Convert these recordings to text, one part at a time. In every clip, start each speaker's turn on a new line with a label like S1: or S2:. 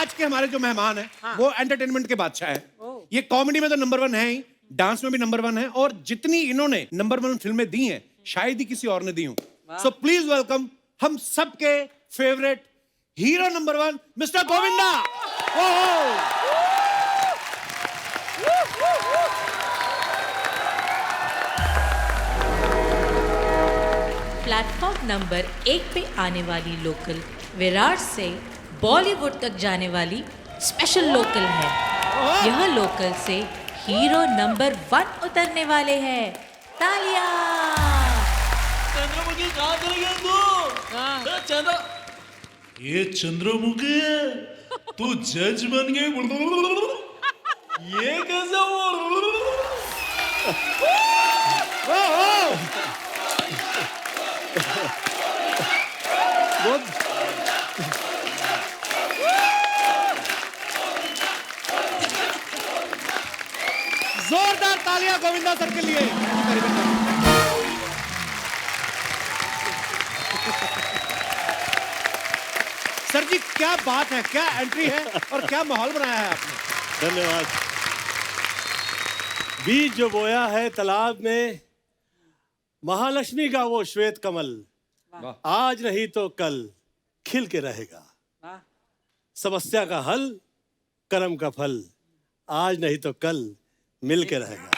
S1: आज के हमारे जो मेहमान हैं वो एंटरटेनमेंट के बादशाह हैं। ये कॉमेडी में तो नंबर 1 है ही, डांस में भी नंबर 1 है, और जितनी इन्होंने नंबर 1 फिल्में दी हैं शायद ही किसी और ने दी हूं। सो प्लीज वेलकम हम सबके favourite hero number 1 mister Govinda.
S2: Platform number 1 पे आने वाली लोकल विराट से बॉलीवुड तक जाने वाली स्पेशल लोकल है। यह लोकल से हीरो नंबर 1 उतरने वाले हैं। तालियां।
S3: चंद्रमुखी कहाँ चले गया तू? चंद्र ये चंद्रमुखी है, तू जज बन गई। ये कैसे
S1: जोरदार तालियां गोविंदा सर के लिए। सर जी क्या बात है, क्या एंट्री है और क्या माहौल बनाया है आपने।
S4: धन्यवाद। बीज जो बोया है तालाब में, महालक्ष्मी का वो श्वेत कमल, आज नहीं तो कल खिल के रहेगा। समस्या का हल, कर्म का फल, आज नहीं तो कल मिल के रहेगा।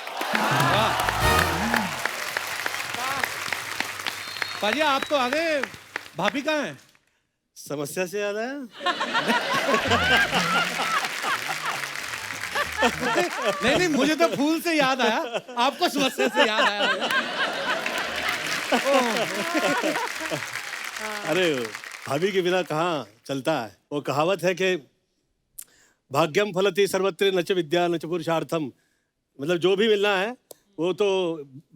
S1: पाजी आप तो आ गए, भाभी कहाँ हैं?
S4: समस्या से याद आया?
S1: नहीं नहीं, मुझे तो फूल से याद आया, आपको समस्या से याद आया।
S4: अरे भाभी के बिना कहाँ चलता है। वो कहावत है कि भाग्यम फलति सर्वत्र न च विद्या न च पुरुषार्थम, मतलब जो भी मिलना है वो तो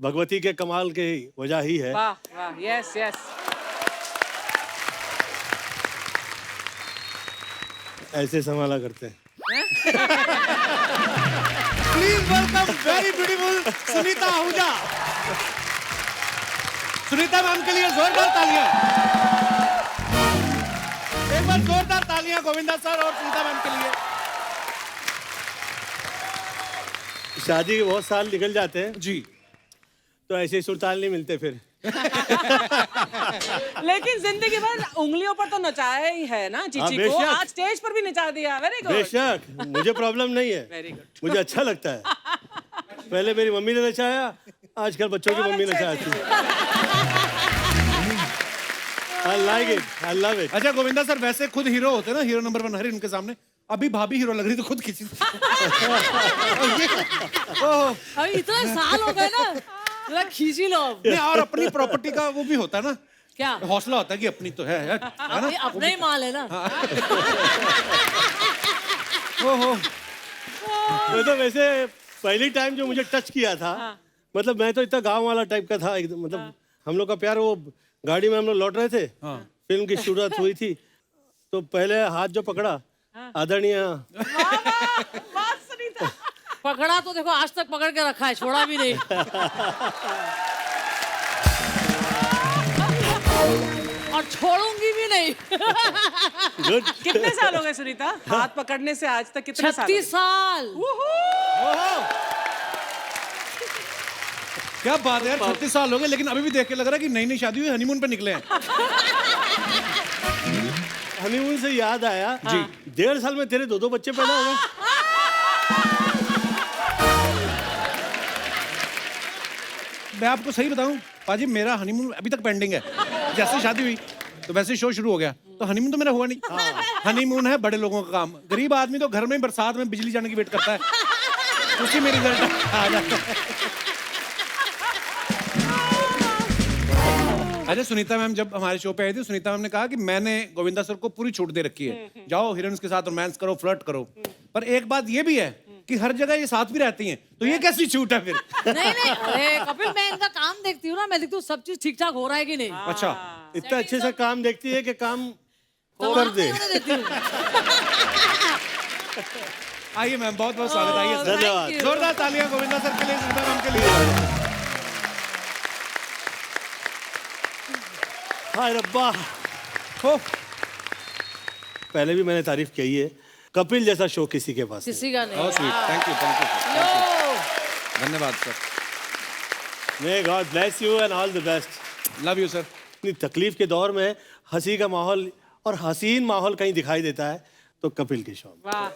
S4: भगवती के कमाल के वजह ही है।
S5: वाह वाह, यस यस।
S4: ऐसे संभाला करते हैं।
S1: Please welcome very beautiful Sunita Ahuja. Sunita ma'am के लिए जोरदार तालियां। एक बार जोरदार तालियां गोविंदा सर और सुनीता मैम के लिए।
S4: शादी के बहुत साल निकल जाते हैं
S1: जी,
S4: तो ऐसे सुरताल नहीं मिलते फिर।
S5: लेकिन जिंदगी भर उंगलियों पर तो नचाया ही है ना चीची को,
S4: बेशक।
S5: आज स्टेज पर भी नचा दिया। Very good.
S4: बेशक, मुझे प्रॉब्लम नहीं है।
S5: Very good.
S4: मुझे अच्छा लगता है। पहले मेरी मम्मी ने नचाया, आजकल बच्चों की मम्मी नचाती है। I like it, I love it.
S1: अच्छा गोविंदा सर वैसे खुद हीरो होते ना, हीरो नंबर 1 हर इनके सामने। अभी भाभी हीरो लग रही तो खुद किसी
S6: अभी इतने साल हो गए ना, जरा खींची लो।
S1: नहीं, और अपनी प्रॉपर्टी का वो भी होता है ना,
S6: क्या
S1: हौसला होता है कि अपनी तो है ना?
S6: अपना ही माल है ना।
S1: ओहो,
S4: मैं तो वैसे पहली टाइम जो मुझे टच किया था, मतलब मैं तो इतना गांव वाला टाइप का था एकदम, मतलब हम लोग का प्यार, वो गाड़ी में हम लोग लौट रहे थे, फिल्म की शुरुआत हुई थी, तो पहले हाथ जो पकड़ा आदरणीय।
S6: पकड़ा तो देखो आज तक पकड़ के रखा है, छोड़ा भी नहीं। और छोड़ूंगी भी नहीं।
S4: गुड।
S5: कितने साल हो गए सुनीता हाथ पकड़ने से आज तक? कितने साल?
S6: 36 साल।
S1: क्या बात है यार, 36 साल हो गए लेकिन अभी भी देख के लग रहा है कि नई नई शादी हुई, हनीमून पे निकले हैं।
S4: हनीमून से याद आया जी, 1.5 साल में तेरे 2 बच्चे पैदा हो गए।
S1: मैं आपको सही बताऊं पाजी, मेरा हनीमून अभी तक पेंडिंग है। जैसे शादी हुई तो वैसे शो शुरू हो गया, तो हनीमून तो मेरा हुआ नहीं। हनीमून है बड़े लोगों का काम, गरीब आदमी तो घर में बरसात में बिजली जाने की वेट करता है, उसी में रिजल्ट आ जाता है। अच्छा सुनीता मैम जब हमारे शो पे आई थी, सुनीता मैम ने कहा कि मैंने गोविंदा सर को पूरी छूट दे रखी है, जाओ हीरोइंस के साथ रोमांस करो, फ्लर्ट करो। पर एक बात ये भी है कि हर जगह ये साथ भी रहती हैं, तो ये कैसी छूट है फिर?
S6: नहीं नहीं, अरे कपिल मैं इनका काम देखती हूँ ना, मैं देखती हूँ सब चीज ठीक ठाक हो रहा है कि नहीं।
S1: अच्छा,
S4: इतना अच्छे से काम देखती है कि काम कर दे।
S1: आइए मैम, बहुत बहुत स्वागत। आइए सर।
S4: धन्यवाद।
S1: जोरदार तालियां गोविंदा सर के लिए, सुनीता मैम के लिए।
S4: हाय रब्बा।
S1: हो,
S4: पहले भी मैंने तारीफ की है, कपिल जैसा शो किसी के पास नहीं।
S6: किसी का नहीं
S1: ओह स्वीट, थैंक यू धन्यवाद sir.
S4: May God bless you and all the best।
S1: Love you sir.
S4: इतनी तकलीफ के दौर में हंसी का माहौल और हसीन माहौल कहीं दिखाई देता है तो कपिल के शो में।
S5: वाह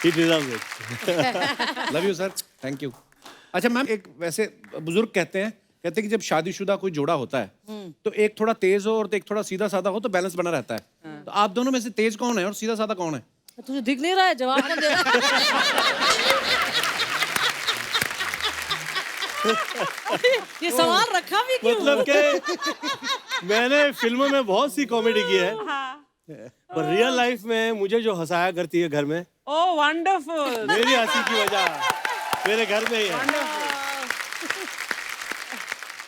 S4: He deserves it।
S1: Love you sir, thank you. अच्छा मैम, एक वैसे बुजुर्ग कहते हैं कि जब शादीशुदा कोई जोड़ा होता है तो एक थोड़ा तेज हो और एक थोड़ा सीधा साधा हो तो बैलेंस बना रहता है। तो आप दोनों में से तेज कौन है और सीधा साधा कौन है?
S6: तुझे दिख नहीं रहा है, जवाब कौन दे रहा है? ये सवाल रखा भी क्यों?
S4: मतलब कि मैंने फिल्मों में बहुत सी कॉमेडी की है पर रियल लाइफ में मुझे जो हंसाया करती है घर में,
S5: ओह वंडरफुल।
S4: मेरी हंसी की वजह मेरे घर में ही है।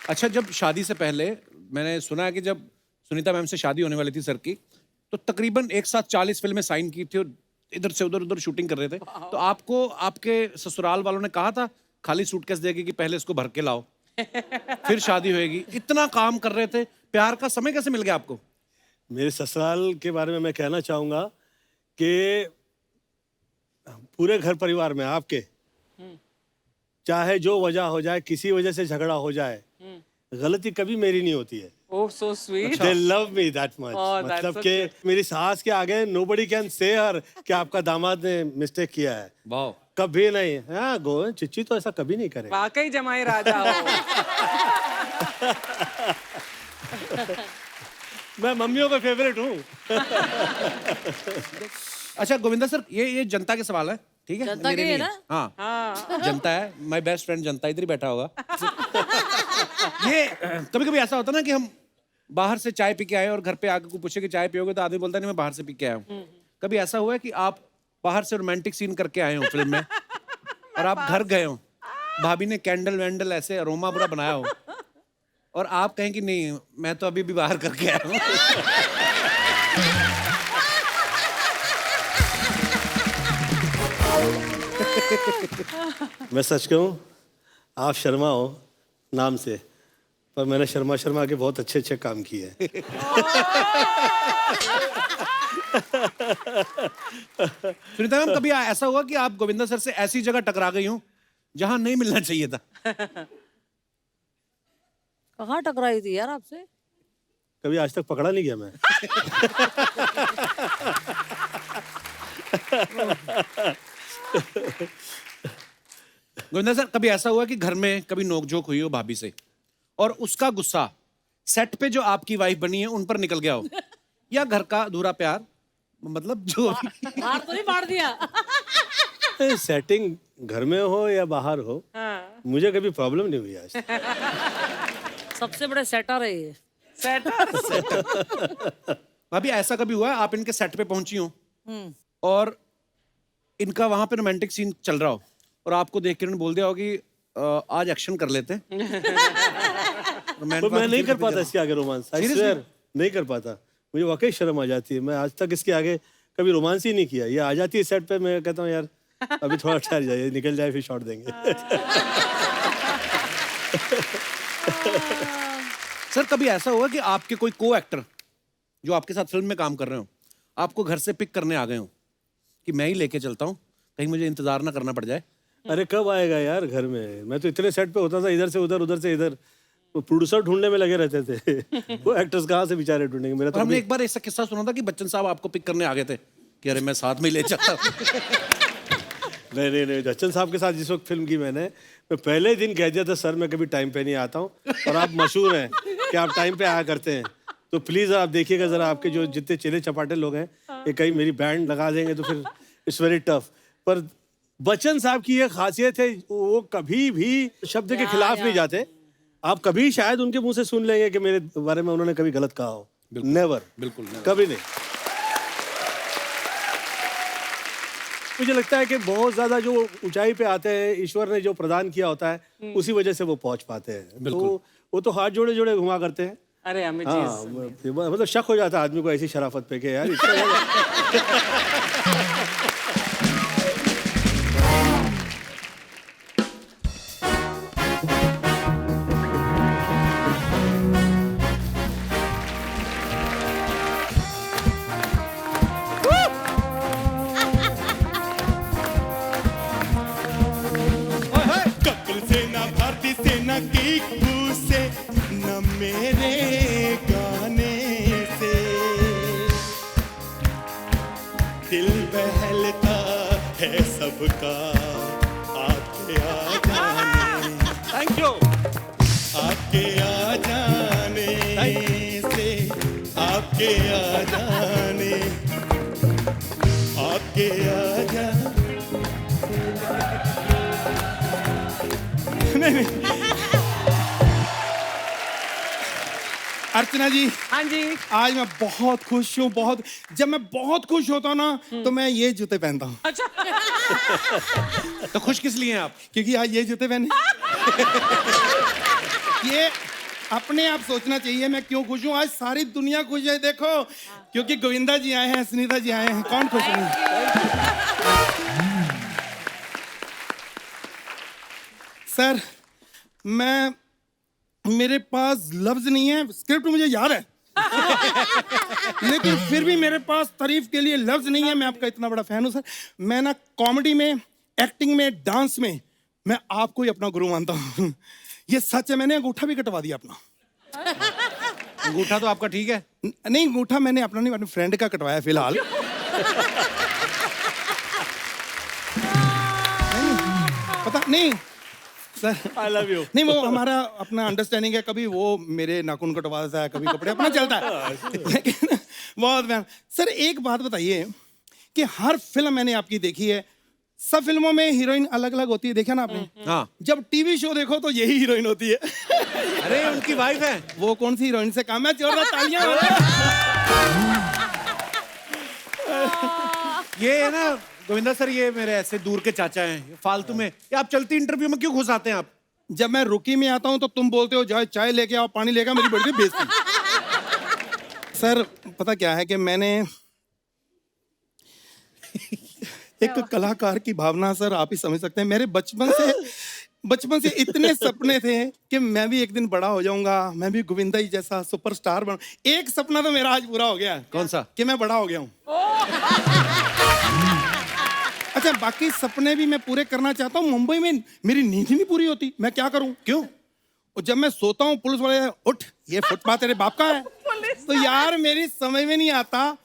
S1: अच्छा, जब शादी से पहले मैंने सुना है कि जब सुनीता मैम से शादी होने वाली थी सर की, तो तकरीबन एक साथ 40 फिल्में साइन की थी और इधर से उधर शूटिंग कर रहे थे। तो आपको आपके ससुराल वालों ने कहा था खाली सूटकेस देगी कि पहले इसको भर के लाओ फिर शादी होएगी? इतना काम कर रहे थे, प्यार का समय कैसे मिल गया आपको?
S4: मेरे ससुराल के बारे में मैं कहना चाहूंगा कि पूरे घर परिवार में आपके चाहे जो वजह हो जाए, किसी वजह से झगड़ा हो जाए, गलती कभी मेरी नहीं होती है।
S5: Oh so sweet.
S4: They love me that much।
S5: Oh, that's
S4: मतलब
S5: so
S4: कि मेरी सास के आगे nobody can say her कि आपका दामाद ने मिस्टेक किया है,
S1: वाह,
S4: कभी नहीं। हाँ गो चिच्ची तो ऐसा कभी नहीं करेगा।
S5: वाकई जमाई राजा हो।
S4: मैं मम्मियों का फेवरेट हूँ।
S1: अच्छा गोविंदा सर, ये जनता के सवाल है, ठीक है?
S6: जनता
S1: मेरे
S6: के है
S1: नहीं
S6: ना?
S1: हाँ,
S5: हाँ
S1: जनता है। माय बेस्ट फ्रेंड जनता इधर ही बैठा होगा। ये कभी कभी ऐसा होता है ना कि हम बाहर से चाय पी के आए और घर पे आके कोई पूछे कि चाय पियोगे, तो आदमी बोलता है नहीं मैं बाहर से पी के आया हूँ। कभी ऐसा हुआ है कि आप बाहर से रोमांटिक सीन करके आए हो फिल्म में और आप घर गए हो, भाभी ने कैंडल वैंडल ऐसे अरोमा पूरा बनाया हो और आप कहें कि नहीं मैं तो अभी भी बाहर करके आया हूँ?
S4: मैं सच कहूँ, आप शर्मा हो नाम से, पर मैंने शर्मा के बहुत अच्छे अच्छे काम किए हैं।
S1: सुनीता मैम, कभी ऐसा हुआ कि आप गोविंदा सर से ऐसी जगह टकरा गई हो जहां नहीं मिलना चाहिए था?
S6: कहाँ टकराई थी यार आपसे?
S4: कभी आज तक पकड़ा नहीं गया मैं।
S1: गोविंदा सर, कभी ऐसा हुआ कि घर में कभी नोकझोंक हुई हो भाभी से और उसका गुस्सा सेट पे जो आपकी वाइफ बनी है उन पर निकल गया हो, या घर का अधूरा प्यार, मतलब जो
S6: बाहर तो नहीं बांट दिया?
S4: सेटिंग घर में हो या बाहर हो, मुझे कभी प्रॉब्लम नहीं हुई आज।
S6: सबसे बड़े सेटर है ये।
S1: भाभी ऐसा कभी हुआ है आप इनके सेट पे पहुंची हो और इनका वहां पे रोमांटिक सीन चल रहा हो और आपको देख के उन्होंने बोल दिया हो कि आज एक्शन कर लेते हैं?
S4: तो मैं नहीं कर पाता इसके आगे रोमांस, नहीं कर पाता, मुझे वाकई शर्म आ जाती है। मैं आज तक इसके आगे कभी रोमांस ही नहीं किया। ये आ जाती है सेट पे, मैं कहता हूँ यार अभी थोड़ा ठहर जाइए, निकल जाए फिर शॉट देंगे।
S1: सर कभी ऐसा हुआ कि आपके कोई को एक्टर जो आपके साथ फिल्म में काम कर रहे हो आपको घर से पिक करने आ गए हो कि मैं ही लेके चलता हूँ, कहीं मुझे इंतजार ना करना पड़ जाए?
S4: अरे कब आएगा यार घर में, मैं तो इतने सेट पे होता था, इधर से उधर से इधर, वो प्रोड्यूसर ढूंढने में लगे रहते थे। वो एक्टर्स कहाँ से बेचारे ढूंढेंगे? मेरा
S1: और
S4: तो
S1: हमने एक बार ऐसा किस्सा सुना था कि बच्चन साहब आपको पिक करने आ गए थे कि अरे मैं साथ में ही ले चलता हूँ।
S4: नहीं, बच्चन साहब के साथ जिस वक्त फिल्म की मैं पहले दिन कह दिया था सर मैं कभी टाइम पे नहीं आता हूँ और आप मशहूर हैं कि आप टाइम पे आया करते हैं, तो प्लीज आप देखिएगा जरा, आपके जो जितने चेले चपाटे लोग हैं ये कहीं मेरी बैंड लगा देंगे तो फिर इट्स वेरी टफ। पर बच्चन साहब की ये खासियत है, वो कभी भी शब्द के खिलाफ नहीं जाते। आप कभी शायद उनके मुंह से सुन लेंगे कि मेरे बारे में उन्होंने कभी गलत कहा हो, नेवर,
S1: बिल्कुल
S4: कभी नहीं। मुझे लगता है कि बहुत ज्यादा जो ऊंचाई पे आते हैं, ईश्वर ने जो प्रदान किया होता है उसी वजह से वो पहुंच पाते हैं। तो वो तो हाथ जोड़े जोड़े घुमा करते हैं।
S5: अरे अमित जी,
S4: हाँ, मतलब शक हो जाता है आदमी को ऐसी शराफत पे कि यार
S7: न किक्कू से न मेरे गाने से दिल बहलता है सबका आके आ जाने
S4: थैंक यू।
S7: आके आ जाने से आके आ जाने आके आ जा
S8: अर्चना जी,
S5: हाँ जी।
S8: आज मैं बहुत खुश हूँ। बहुत, जब मैं बहुत खुश होता हूँ ना तो मैं ये जूते पहनता हूँ।
S5: अच्छा।
S1: तो खुश किस लिए हैं आप?
S8: क्योंकि आज ये जूते पहने ये अपने आप सोचना चाहिए मैं क्यों खुश हूँ। आज सारी दुनिया खुश है, देखो, क्योंकि गोविंदा जी आए हैं, सुनीता जी आए हैं, कौन खुश नहीं। सर, मेरे पास लफ्ज नहीं है, स्क्रिप्ट मुझे याद है लेकिन फिर भी मेरे पास तारीफ के लिए लफ्ज नहीं है। मैं आपका इतना बड़ा फैन हूँ सर। मैं ना कॉमेडी में, एक्टिंग में, डांस में मैं आपको ही अपना गुरु मानता हूँ। ये सच है, मैंने अंगूठा भी कटवा दिया अपना।
S1: अंगूठा तो आपका ठीक है।
S8: नहीं, अंगूठा मैंने अपना नहीं, अपने फ्रेंड का कटवाया फिलहाल। पता नहीं सर,
S4: आई लव यू।
S8: नहीं, वो हमारा अपना अंडरस्टैंडिंग है। कभी वो मेरे नाखून कटवा देता है, कभी कपड़े, अपना चलता है। लेकिन बहुत मैम सर, एक बात बताइए कि हर फिल्म मैंने आपकी देखी है, सब फिल्मों में हीरोइन अलग अलग होती है, देखा ना आपने?
S1: हाँ।
S8: जब टीवी शो देखो तो यही हीरोइन होती है।
S1: अरे उनकी वाइफ है।
S8: वो कौन सी हीरोइन से काम है? जोरदार तालियां।
S1: ये है ना गोविंदा सर, ये मेरे ऐसे दूर के चाचा हैं, फालतू में ये आप चलती इंटरव्यू में क्यों घुस आते हैं आप?
S8: जब मैं रुकी में आता हूं तो तुम बोलते हो जाओ चाय लेके आओ, पानी लेके आओ, मेरी बड़ी बेइज्जती। सर, पता क्या है कि मैंने एक कलाकार की भावना, सर आप ही समझ सकते हैं। मेरे बचपन से इतने सपने थे कि मैं भी एक दिन बड़ा हो जाऊंगा, मैं भी गोविंदा जी जैसा सुपरस्टार बन। एक सपना तो मेरा आज पूरा हो गया।
S1: कौन सा? कि
S8: मैं बड़ा हो गया हूँ। अच्छा, बाकी सपने भी मैं पूरे करना चाहता हूँ। मुंबई में मेरी नींद ही नहीं पूरी होती, मैं क्या करूँ? क्यों? और जब मैं सोता हूँ पुलिस वाले, उठ, ये फुटपाथ तेरे बाप का है। तो यार मेरी समझ में नहीं आता,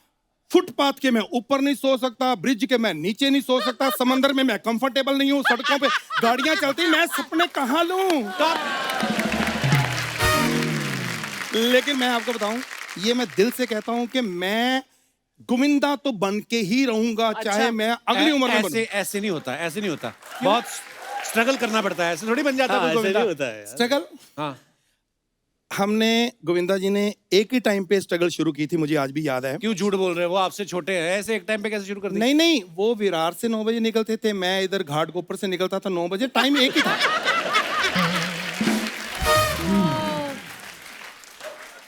S8: फुटपाथ के मैं ऊपर नहीं सो सकता, ब्रिज के मैं नीचे नहीं सो सकता, समंदर में मैं कंफर्टेबल नहीं हूँ, सड़कों पे गाड़ियां चलती, मैं सपने कहाँ लूं? लेकिन मैं आपको बताऊं, ये मैं दिल से कहता हूं कि मैं गोविंदा तो बन के ही रहूंगा, चाहे मैं अगली उम्र में बनूं।
S1: ऐसे नहीं होता, ऐसे नहीं होता। बहुत स्ट्रगल करना पड़ता है, ऐसे थोड़ी बन जाता है गोविंदा।
S8: स्ट्रगल,
S1: हाँ।
S8: हमने गोविंदा जी ने एक ही टाइम पे स्ट्रगल शुरू की थी, मुझे आज भी याद है।
S1: क्यों झूठ बोल रहे हैं? वो आपसे छोटे हैं, ऐसे एक टाइम पे कैसे शुरू कर दिया?
S8: नहीं, वो विरार से 9 बजे निकलते थे, मैं इधर घाटकोपर से निकलता था 9 बजे, टाइम एक ही था।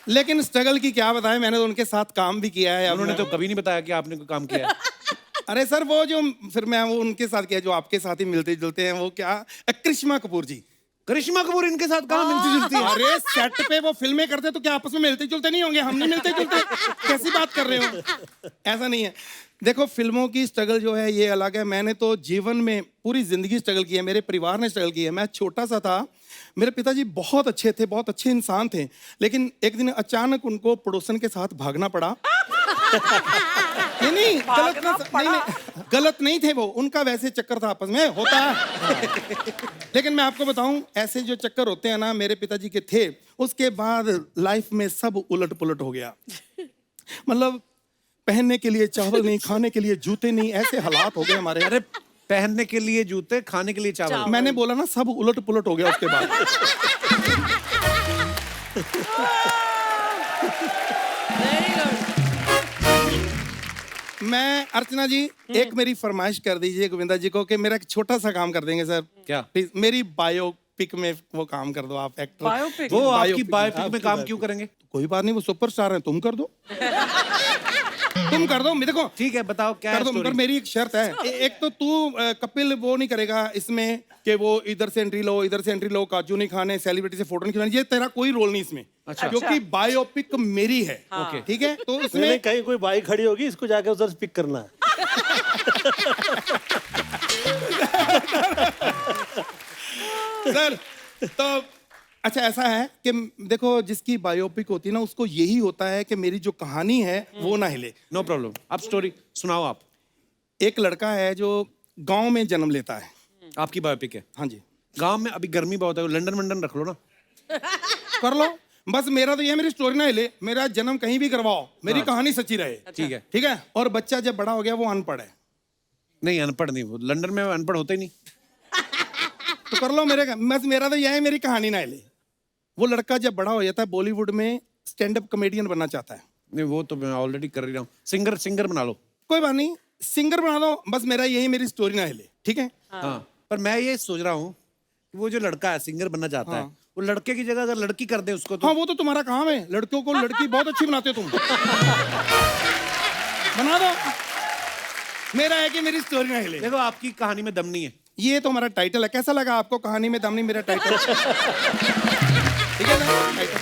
S8: लेकिन स्ट्रगल की क्या बताएं, मैंने तो उनके साथ काम भी किया है।
S1: उन्होंने तो कभी नहीं बताया कि आपने कोई काम किया है।
S8: अरे सर, वो जो फिर मैं वो उनके साथ किया जो आपके साथ ही मिलते जुलते हैं, वो क्या, करिश्मा कपूर जी।
S1: करिश्मा कपूर इनके साथ कहाँ मिलती जुलती है?
S8: अरे सेट पे वो फिल्में करते तो क्या आपस में मिलते जुलते नहीं होंगे? हम नहीं मिलते जुलते, कैसी बात कर रहे हो? ऐसा नहीं है। देखो, फिल्मों की स्ट्रगल जो है ये अलग है। मैंने तो जीवन में पूरी जिंदगी स्ट्रगल की है, मेरे परिवार ने स्ट्रगल की है। मैं छोटा सा था, मेरे पिताजी बहुत अच्छे थे, बहुत अच्छे इंसान थे, लेकिन एक दिन अचानक उनको पड़ोसन के साथ भागना पड़ा। नहीं, गलत नहीं थे वो, उनका वैसे चक्कर था, आपस में होता है। लेकिन मैं आपको बताऊं, ऐसे जो चक्कर होते हैं ना, मेरे पिताजी के थे। उसके बाद लाइफ में सब उलट पुलट हो गया। मतलब पहनने के लिए चावल नहीं, खाने के लिए जूते नहीं, ऐसे हालात हो गए हमारे।
S1: अरे पहनने के लिए जूते, खाने के लिए चावल।
S8: मैंने बोला ना, सब उलट पुलट हो गया उसके बाद। मैं, अर्चना जी, एक मेरी फरमाइश कर दीजिए गोविंदा जी को कि मेरा एक छोटा सा काम कर देंगे सर।
S1: क्या?
S8: प्लीज, मेरी बायोपिक में वो काम कर दो आप, एक्टर।
S5: बायोपिक?
S1: वो आपकी बायोपिक में काम क्यों करेंगे?
S8: कोई बात नहीं, वो सुपरस्टार हैं, तुम कर दो। तुम कर दो। देखो,
S1: ठीक है, बताओ क्या
S8: कर दो, मगर मेरी एक शर्त है। एक तो तू कपिल वो नहीं करेगा इसमें कि वो इधर से एंट्री लो, इधर से एंट्री लो, काजू नहीं खाने, सेलिब्रिटी से फोटो नहीं खिंचवानी, ये तेरा कोई रोल नहीं इसमें।
S1: अच्छा।
S8: क्योंकि बायोपिक मेरी है।
S1: ओके,
S8: ठीक है, तो
S4: नहीं,
S8: उसमें
S4: कहीं कोई बाइक खड़ी होगी, इसको जाके उधर पिक करना है।
S8: सर, तो अच्छा ऐसा है कि देखो जिसकी बायोपिक होती है ना उसको यही होता है कि मेरी जो कहानी है वो ना हिले।
S1: नो प्रॉब्लम, आप स्टोरी सुनाओ आप।
S8: एक लड़का है जो गांव में जन्म लेता है।
S1: आपकी बायोपिक है?
S8: हाँ जी।
S1: गांव में अभी गर्मी बहुत है, लंदन वंडन रख लो ना।
S8: कर लो, बस मेरा तो ये मेरी स्टोरी ना हिले, मेरा जन्म कहीं भी करवाओ, मेरी कहानी सच्ची रहे।
S1: ठीक है।
S8: ठीक है। और बच्चा जब बड़ा हो गया वो अनपढ़ है।
S1: नहीं अनपढ़ नहीं, वो लंदन में अनपढ़ होते ही नहीं।
S8: तो कर लो मेरे, बस मेरा तो यह है मेरी कहानी ना हिले। वो लड़का जब बड़ा हो जाता है बॉलीवुड में स्टैंड अप कॉमेडियन बनना चाहता है।
S1: नहीं वो तो मैं ऑलरेडी कर ही रहा हूँ, सिंगर बना लो।
S8: कोई बात नहीं, सिंगर बना दो, बस मेरा यही मेरी स्टोरी ना हिले। ठीक है।
S1: हाँ पर मैं ये सोच रहा हूँ कि वो जो लड़का है सिंगर बनना चाहता है, वो लड़के की जगह अगर लड़की कर दे उसको तो।
S8: हाँ वो तो तुम्हारा काम है, लड़कियों को लड़की बहुत अच्छी बनाते हो तुम। बना दो, मेरा है कि मेरी स्टोरी ना हिले।
S1: देखो आपकी कहानी में दम नहीं है।
S8: ये तो हमारा टाइटल है, कैसा लगा आपको? कहानी में दम नहीं, मेरा टाइटल। ठीक है ना टाइटल?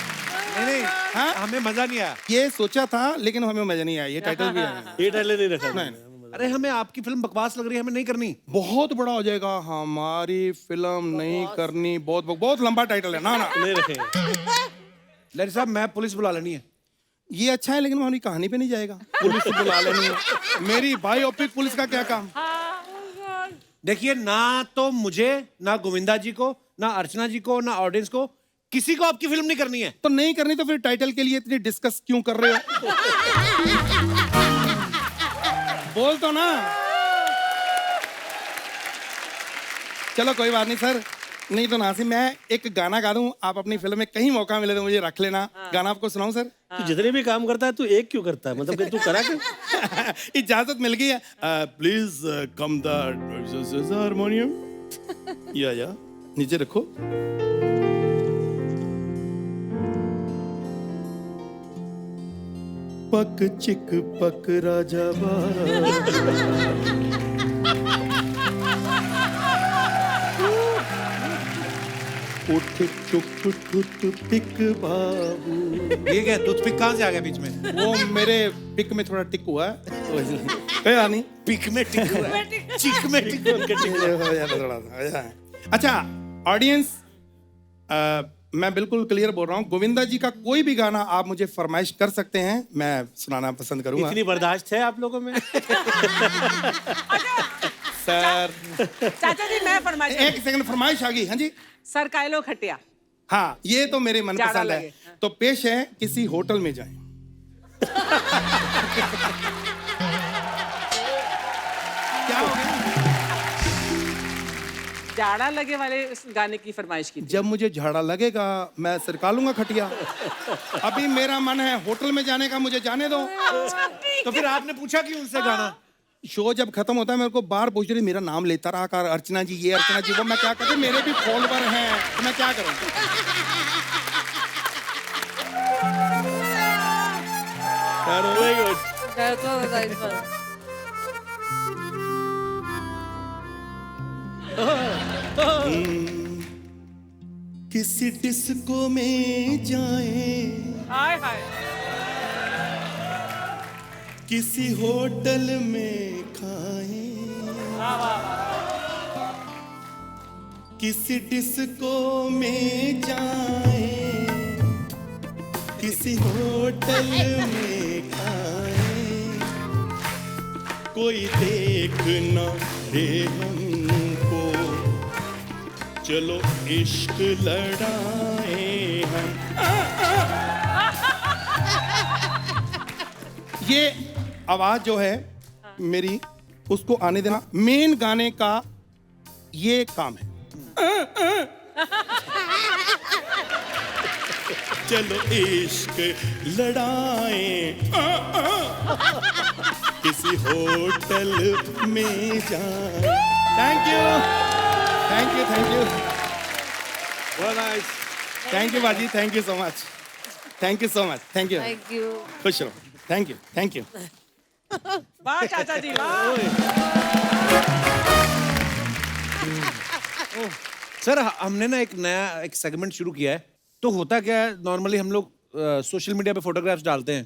S1: नहीं
S8: हाँ?
S1: हमें मजा नहीं आया।
S8: ये सोचा था लेकिन हमें मजा नहीं आया, ये टाइटल भी है।
S4: ये टाइटल नहीं रखा।
S8: नहीं,
S1: अरे हमें आपकी फिल्म बकवास लग रही है, हमें नहीं करनी।
S8: बहुत बड़ा हो जाएगा, हमारी फिल्म नहीं करनी, बहुत बहुत लंबा टाइटल है ना। ना
S4: नहीं रखेंगे।
S1: लरी साहब मैं पुलिस बुला लेनी है।
S8: ये अच्छा है लेकिन हमारी कहानी पे नहीं जाएगा। पुलिस को बुला लेनी है, मेरी बायोपिक पुलिस का क्या काम?
S1: देखिए ना तो मुझे, ना गोविंदा जी को, ना अर्चना जी को, ना ऑडियंस को, किसी को आपकी फिल्म नहीं करनी है।
S8: तो नहीं करनी तो फिर टाइटल के लिए इतनी डिस्कस क्यों कर रहे हो? बोल तो ना। चलो कोई बात नहीं सर, नहीं तो नासिम मैं एक गाना गा दूं, आप अपनी फिल्म में कहीं मौका मिले तो मुझे रख लेना। गाना आपको सुनाऊं सर?
S4: तू जितने भी काम करता है तू एक क्यों करता है, मतलब कि तू करा कर।
S8: इजाजत मिल गई है। Please come the harmonium. या नीचे रखो।
S7: पक चिक पक राजा बारा उठ टुक टुट पिक बाबू।
S1: ये क्या टूथपिक कहाँ से आ गया बीच में?
S8: वो मेरे पिक में थोड़ा टिक हुआ है। क्या नहीं
S1: पिक में टिक हुआ है, चिक में टिक हुआ है।
S8: अच्छा ऑडियंस, मैं बिल्कुल क्लियर बोल रहा हूँ, गोविंदा जी का कोई भी गाना आप मुझे फरमाइश कर सकते हैं, मैं सुनाना पसंद करूंगा।
S4: इतनी बर्दाश्त है आप लोगों में?
S8: सर
S5: चाचा जी मैं फरमाइश
S8: एक सेकंड, फरमाइश आ गई। हाँ जी
S5: सर कायलो खटिया।
S8: हाँ, ये तो मेरे मन
S5: ज्यादा
S8: पसंद है।
S5: लगे, हाँ।
S8: तो पेश है, किसी होटल में जाएं। क्या हो गया?
S5: जाड़ा लगे वाले इस गाने की फरमाइश की थी।
S8: जब मुझे झाड़ा लगेगा मैं सरका लूंगा खटिया। अभी मेरा मन है होटल में जाने का, मुझे जाने दो।
S1: तो फिर आपने पूछा क्यों उनसे गाना?
S8: शो जब खत्म होता है मेरे को बार पूछ रही, मेरा नाम लेता रहा कर, अर्चना जी ये, अर्चना जी वो। मैं क्या करूं, मेरे भी फॉलोवर हैं, तो मैं क्या करूं?
S7: किसी डिस्को में जाए,
S5: हाय हाय
S7: किसी होटल में खाए, किसी डिस्को में जाए, किसी होटल में खाए, कोई देख ना दे हमको, चलो इश्क लड़ाए हम।
S8: ये आवाज जो है मेरी, उसको आने देना। मेन गाने का ये काम है।
S7: चलो इश्क लड़ाए, किसी होटल में जाए।
S8: Thank you, thank you, thank you, thank you बाजी, thank you so much, thank you so much, thank you,
S6: thank you.
S8: खुश रहो, थैंक यू, थैंक यू।
S5: वाह चाचा जी वाह।
S1: सर हमने ना एक नया एक सेगमेंट शुरू किया है। तो होता क्या है, नॉर्मली हम लोग सोशल मीडिया पे फोटोग्राफ्स डालते हैं,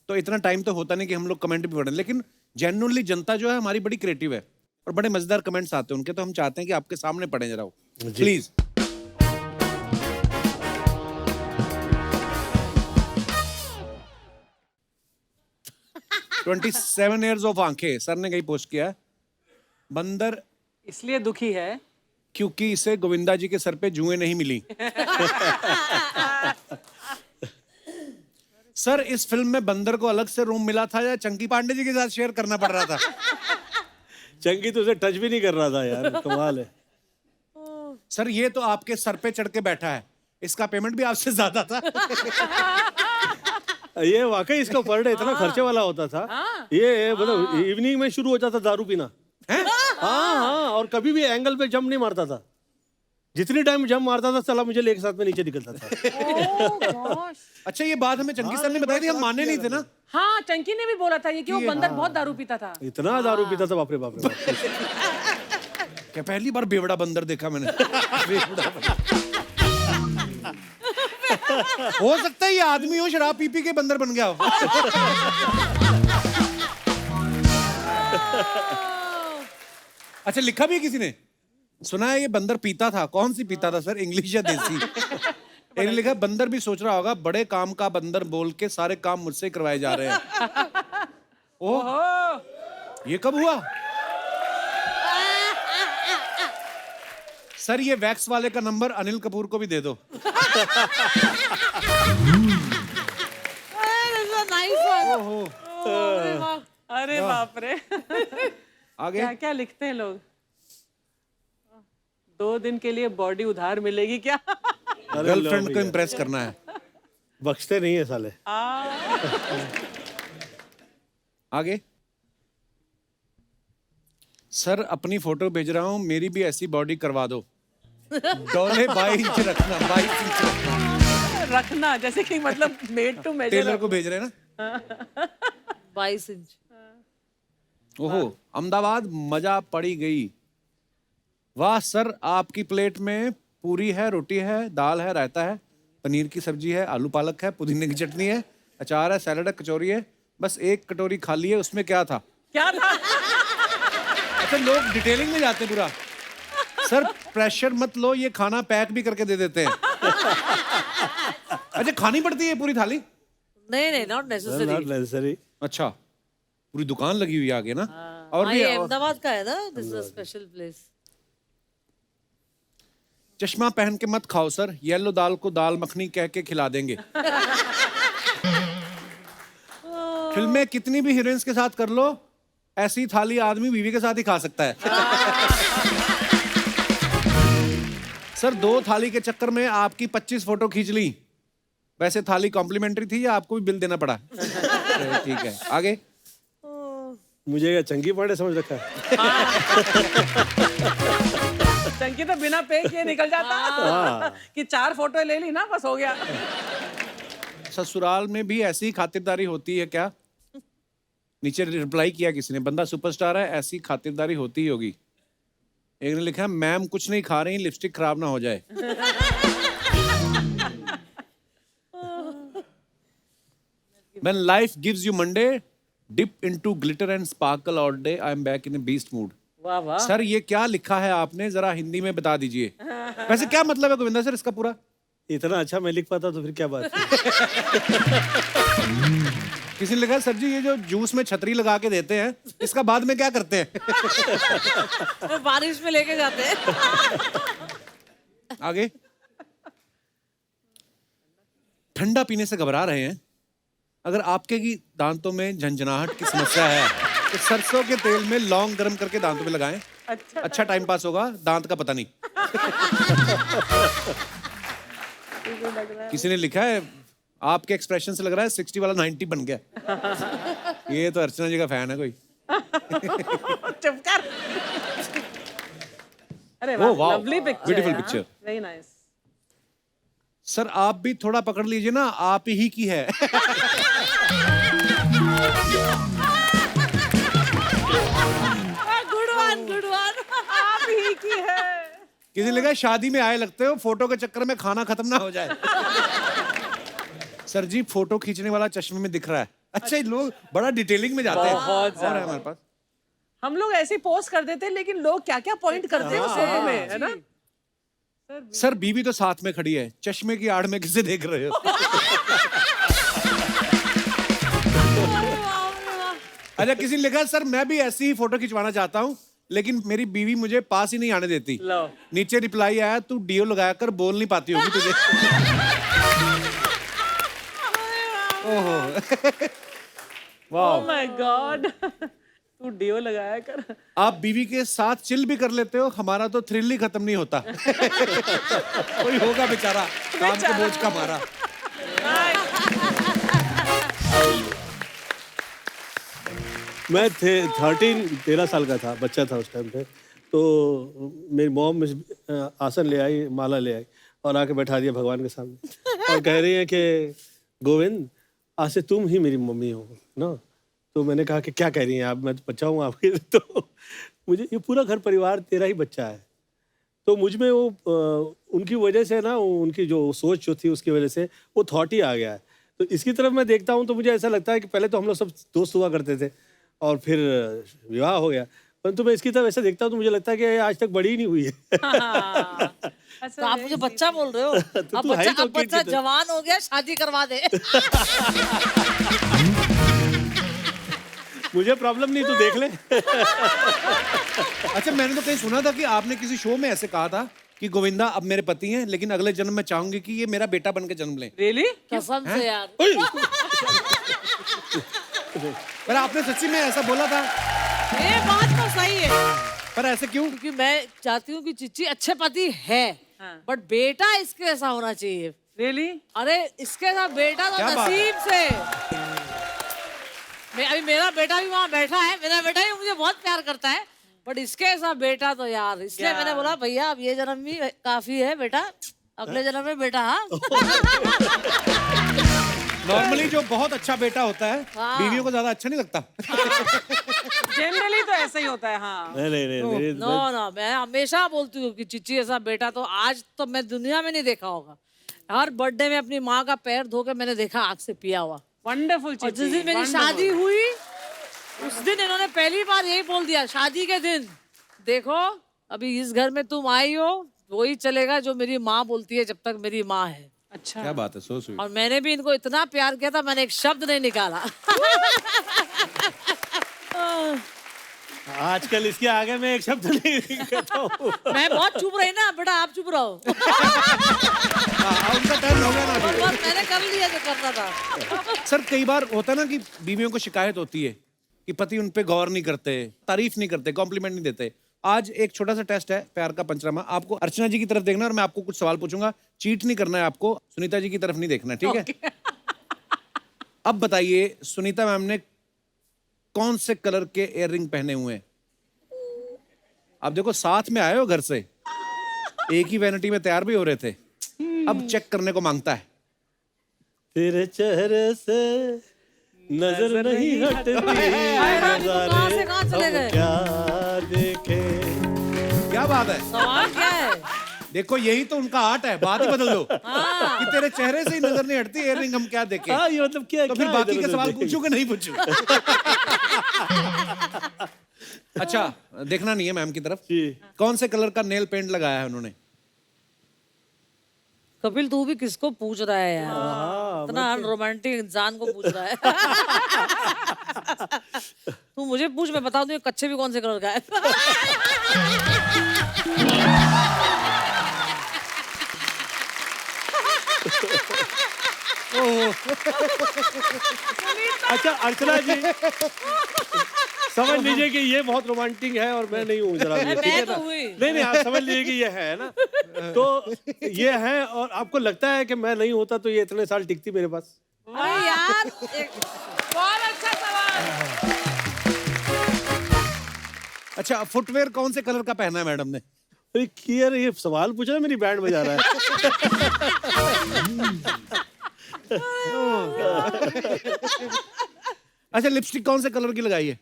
S1: तो इतना टाइम तो होता नहीं कि हम लोग कमेंट भी पढ़ें, लेकिन जेन्युइनली जनता जो है हमारी बड़ी क्रिएटिव है और बड़े मजेदार कमेंट्स आते हैं उनके, तो हम चाहते हैं कि आपके सामने पढ़ें जरा वो, प्लीज। 27 years of आंखें, सर ने कहीं पोस्ट किया है। बंदर
S5: इसलिए दुखी है
S1: क्योंकि इसे गोविंदा जी के सर पे जुएं नहीं मिली। सर इस फिल्म में बंदर को अलग से रूम मिला था या चंकी पांडे जी के साथ शेयर करना पड़ रहा था?
S4: चंकी तो उसे टच भी नहीं कर रहा था यार, कमाल है।
S1: सर ये तो आपके सर पे चढ़ के बैठा है, इसका पेमेंट भी आपसे ज्यादा था।
S4: ये वाकई इसका पर डे इतना खर्चे वाला होता था। ये मतलब इवनिंग में शुरू हो जाता दारू पीना। हाँ, और कभी भी एंगल पे जंप नहीं मारता था। जितनी टाइम जंप मारता था साला मुझे लेके साथ में नीचे निकलता था।
S1: अच्छा ये बात हमें चंकी सर ने बताई थी, हम माने नहीं थे ना।
S5: हाँ, चंकी ने भी बोला था ये कि वो बंदर बहुत दारू पीता था।
S4: इतना दारू पीता था, बाप रे बाप रे बाप।
S1: क्या पहली बार बेवड़ा बंदर देखा मैंने। बेवड़ा बंदर। हो सकता है ये आदमी हो, शराब पी पी के बंदर बन गया हो। अच्छा लिखा भी है किसी ने, सुना है ये बंदर पीता था। कौन सी पीता था सर, इंग्लिश या देसी? एक ने लिखा बंदर भी सोच रहा होगा बड़े काम का बंदर बोल के सारे काम मुझसे करवाए जा रहे हैं। ओह ये कब हुआ? सर ये वैक्स वाले का नंबर अनिल कपूर को भी दे दो।
S5: अरे बाप रे।
S1: आगे
S5: क्या क्या लिखते हैं लोग। 2 दिन के लिए बॉडी उधार मिलेगी क्या?
S1: गर्लफ्रेंड को इम्प्रेस करना है।
S4: बख्शते नहीं है साले।
S1: आगे सर अपनी फोटो भेज रहा हूं, मेरी भी ऐसी बॉडी करवा दो। डोले 22 इंच रखना, 22 इंच रखना।
S5: रखना जैसे कि मतलब मेड टू मेजर।
S1: टेलर को भेज रहे हैं ना।
S6: 22 इंच।
S1: ओहो अहमदाबाद मजा पड़ी गई। वाह सर आपकी प्लेट में पूरी है, रोटी है, दाल है, रायता है, पनीर की सब्जी है, आलू पालक है, पुदीने की चटनी है, अचार है, सैलड है, कचौरी है, बस एक कटोरी खाली है, उसमें क्या था?
S5: क्या था?
S1: अच्छा लोग डिटेलिंग में जाते पूरा। सर प्रेशर मत लो, ये खाना पैक भी करके दे देते हैं। अच्छा खानी पड़ती है पूरी थाली?
S6: नहीं नहीं, नॉट
S4: नेसेसरी।
S1: अच्छा पूरी दुकान लगी हुई है आगे ना। और भी
S6: ये अहमदाबाद का है ना, this is a special place.
S1: चश्मा पहन के मत खाओ सर, येलो दाल को दाल मखनी कह के खिला देंगे। फिल्में कितनी भी हीरोइंस के साथ कर लो, ऐसी थाली आदमी बीवी के साथ ही खा सकता है। सर 2 थाली के चक्कर में आपकी 25 फोटो खींच ली। वैसे थाली कॉम्प्लीमेंट्री थी या आपको भी बिल देना पड़ा? ठीक है आगे।
S4: मुझे क्या चंकी पांडे समझ रखा है?
S5: चंकी तो बिना पे किए निकल जाता कि 4 फोटो ले ली ना, बस हो गया।
S1: ससुराल में भी ऐसी खातिरदारी होती है क्या? नीचे रिप्लाई किया किसी ने, बंदा सुपरस्टार है, ऐसी खातिरदारी होती ही होगी। एक ने लिखा मैम कुछ नहीं खा रही, लिपस्टिक खराब ना हो जाए। When life gives you Monday, dip into glitter and sparkle all day. I am back in a beast mood.
S5: वाह वाह।
S1: सर ये क्या लिखा है आपने, जरा हिंदी में बता दीजिए। वैसे क्या मतलब है गोविंदा सर इसका पूरा?
S4: इतना अच्छा मैं लिख पाता तो फिर क्या बात।
S1: किसी ने लिखा सर जी ये जो जूस में छतरी लगा के देते हैं, इसका बाद में क्या करते हैं?
S6: बारिश में लेके जाते हैं।
S1: आगे ठंडा पीने से घबरा रहे हैं, अगर आपके की दांतों में झंझनाहट की समस्या है तो सरसों के तेल में लौंग गर्म करके दांतों में लगाएं। अच्छा टाइम पास होगा, दांत का पता नहीं। किसी ने लिखा है आपके एक्सप्रेशन से लग रहा है 60 वाला 90 बन गया। ये तो अर्चना जी का फैन है कोई।
S5: चुप कर। अरे वाह, lovely picture,
S1: beautiful picture,
S5: very nice.
S1: Sir आप भी थोड़ा पकड़ लीजिए ना, आप ही की है।
S6: Good one, good one.
S5: आप ही की है।
S1: किसी ने लगा शादी में आए लगते हो, फोटो के चक्कर में खाना खत्म ना हो जाए। सर जी फोटो खींचने वाला चश्मे में दिख रहा है। अच्छा लोग बड़ा डिटेलिंग में जाते हैं।
S5: बहुत
S1: और है हमारे पास।
S5: हम लोग ऐसे पोस्ट कर देते हैं, लेकिन लोग क्या क्या पॉइंट करते हैं उस फोटो में, है ना?
S1: सर बीवी तो साथ में खड़ी है, चश्मे की आड़ में किसे देख रहे हो? अच्छा, किसी ने लिखा सर मैं भी ऐसी ही फोटो खिंचवाना चाहता हूँ लेकिन मेरी बीवी मुझे पास ही नहीं आने देती।
S5: लो।
S1: नीचे रिप्लाई आया तू डीओ लगाया कर बोल नहीं पाती होगी तुझे।
S5: Oh my God. तू डीओ लगाया कर।
S1: आप बीवी के साथ चिल भी कर लेते हो, हमारा तो थ्रिल ही खत्म नहीं होता। कोई होगा बेचारा काम के बोझ का मारा।
S4: मैं 13 साल का था, बच्चा था उस टाइम पे। तो मेरी मॉम आसन ले आई, माला ले आई और आके बैठा दिया भगवान के सामने और कह रही है कि गोविंद आज से तुम ही मेरी मम्मी हो ना। तो मैंने कहा कि क्या कह रही हैं आप, मैं तो बच्चा हूँ आपके। तो मुझे ये पूरा घर परिवार तेरा ही बच्चा है। तो मुझ में वो उनकी वजह से ना, उनकी जो सोच जो थी उसकी वजह से वो थॉट ही आ गया है। तो इसकी तरफ मैं देखता हूँ तो मुझे ऐसा लगता है कि पहले तो हम लोग सब दोस्त हुआ करते थे और फिर विवाह हो गया, परंतु मैं इसकी तरफ ऐसे देखता हूँ तो मुझे लगता है कि आज तक बड़ी ही नहीं हुई है।
S6: तो आप मुझे बच्चा बोल रहे हो?
S4: तो
S6: अब
S4: तू है ही
S6: बच्चा,
S4: तो
S6: अब बच्चा
S4: kid की तरह।
S6: जवान हो गया, शादी करवा दे।
S4: मुझे प्रॉब्लम नहीं, तू देख ले।
S1: अच्छा, मैंने तो कहीं सुना था कि आपने किसी शो में ऐसे कहा था कि गोविंदा अब मेरे पति हैं लेकिन अगले जन्म में चाहूंगी कि ये मेरा बेटा बन के जन्म लें।
S5: रियली?
S6: कसम से यार।
S1: पर आपने सच्ची में ऐसा बोला था?
S6: ये बात तो सही है,
S1: पर ऐसे क्यों?
S6: क्योंकि मैं चाहती हूँ कि चिच्ची अच्छे पति है, बट बेटा इसके ऐसा होना चाहिए।
S5: रियली?
S6: अरे इसके साथ बेटा तो
S1: क्या बात है?
S6: नसीब से। अभी मेरा बेटा भी वहाँ बैठा है, मेरा बेटा भी मुझे बहुत प्यार करता है, बट इसके ऐसा बेटा तो यार, इसलिए मैंने बोला भैया अब ये जन्म भी काफी है बेटा, अगले जन्म में बेटा। हाँ।
S1: नॉर्मली जो बहुत अच्छा बेटा होता है बीवियों को ज्यादा अच्छा नहीं लगता।
S5: जनरली तो ऐसा ही होता है। हाँ।
S4: नहीं
S6: नो नो, मैं हमेशा बोलती हूँ कि चिच्ची ऐसा बेटा तो आज तो मैं दुनिया में नहीं देखा होगा। हर बर्थडे में अपनी माँ का पैर धो के मैंने देखा आग से पिया हुआ।
S5: वंडरफुल।
S6: और जिस दिन मेरी शादी हुई उस दिन इन्होंने पहली बार यही बोल दिया, शादी के दिन देखो अभी इस घर में तुम आई हो, वही चलेगा जो मेरी माँ बोलती है जब तक मेरी माँ है।
S5: अच्छा।
S1: क्या बात है, सो स्वीट।
S6: और मैंने भी इनको इतना प्यार किया था, मैंने एक शब्द नहीं निकाला।
S4: आजकल इसके आगे मैं एक शब्द नहीं कहता हूँ।
S6: मैं बहुत चुप रही ना बेटा, आप चुप रहो।
S1: उनका टर्न हो गया ना अभी।
S6: बस मैंने कर लिया जो करना था।
S1: सर कई बार होता है ना कि बीवियों को शिकायत होती है कि पति उन पे गौर नहीं करते, तारीफ नहीं करते, कॉम्प्लीमेंट नहीं देते। आज एक छोटा सा टेस्ट है, प्यार का पंचनामा। आपको अर्चना जी की तरफ देखना है और मैं आपको कुछ सवाल पूछूंगा, चीट नहीं करना है आपको, सुनीता जी की तरफ नहीं देखना, ठीक है? अब बताइए सुनीता मैम ने कौन से कलर के इयररिंग पहने हुए हैं? अब देखो साथ में आए हो घर से, एक ही वैनिटी में तैयार भी हो रहे थे, अब चेक करने को मांगता है।
S4: तेरे चेहरे से नजर नहीं हटती,
S6: कहाँ से कहाँ चले गए?
S4: क्या देखे।
S1: क्या बात है?
S6: सवाल क्या है?
S1: देखो यही तो उनका आर्ट है, बात ही बदल दो कि तेरे चेहरे से ही नजर नहीं हटती, इयररिंग हम क्या देखें?
S4: हाँ, ये मतलब क्या
S1: तो फिर
S4: क्या
S1: बाकी के
S4: इधर-उधर
S1: सवाल
S4: देखेंगे?
S1: पूछूं कि नहीं पूछूं? अच्छा, देखना नहीं है मैम की तरफ।
S4: जी।
S1: कौन से कलर का नेल पेंट लगाया है उन्होंने?
S6: कपिल तू भी किसको पूछ रहा है यार? इतना रोमांटिक इंसान को पूछ रहा है। तू मुझे पूछ, मैं बता दूं ये कच्चे भी कौन से कलर का है।
S4: अच्छा अर्चना जी, समझ लीजिए कि ये बहुत रोमांटिक है और मैं नहीं हूँ जरा भी, ठीक है
S6: मैं
S4: ना?
S6: तो हुई।
S4: नहीं आप समझ लीजिए कि ये है ना, तो ये है। और आपको लगता है कि मैं नहीं होता तो ये इतने साल टिकती मेरे पास?
S6: भाई यार
S5: बहुत अच्छा सवाल।
S1: अच्छा, फुटवेयर कौन से कलर का पहना है मैडम ने?
S4: अरे क्लियर ये सवाल पूछा है, मेरी बैंड बजा रहा है।
S1: अच्छा, लिपस्टिक कौन से कलर की लगाई है?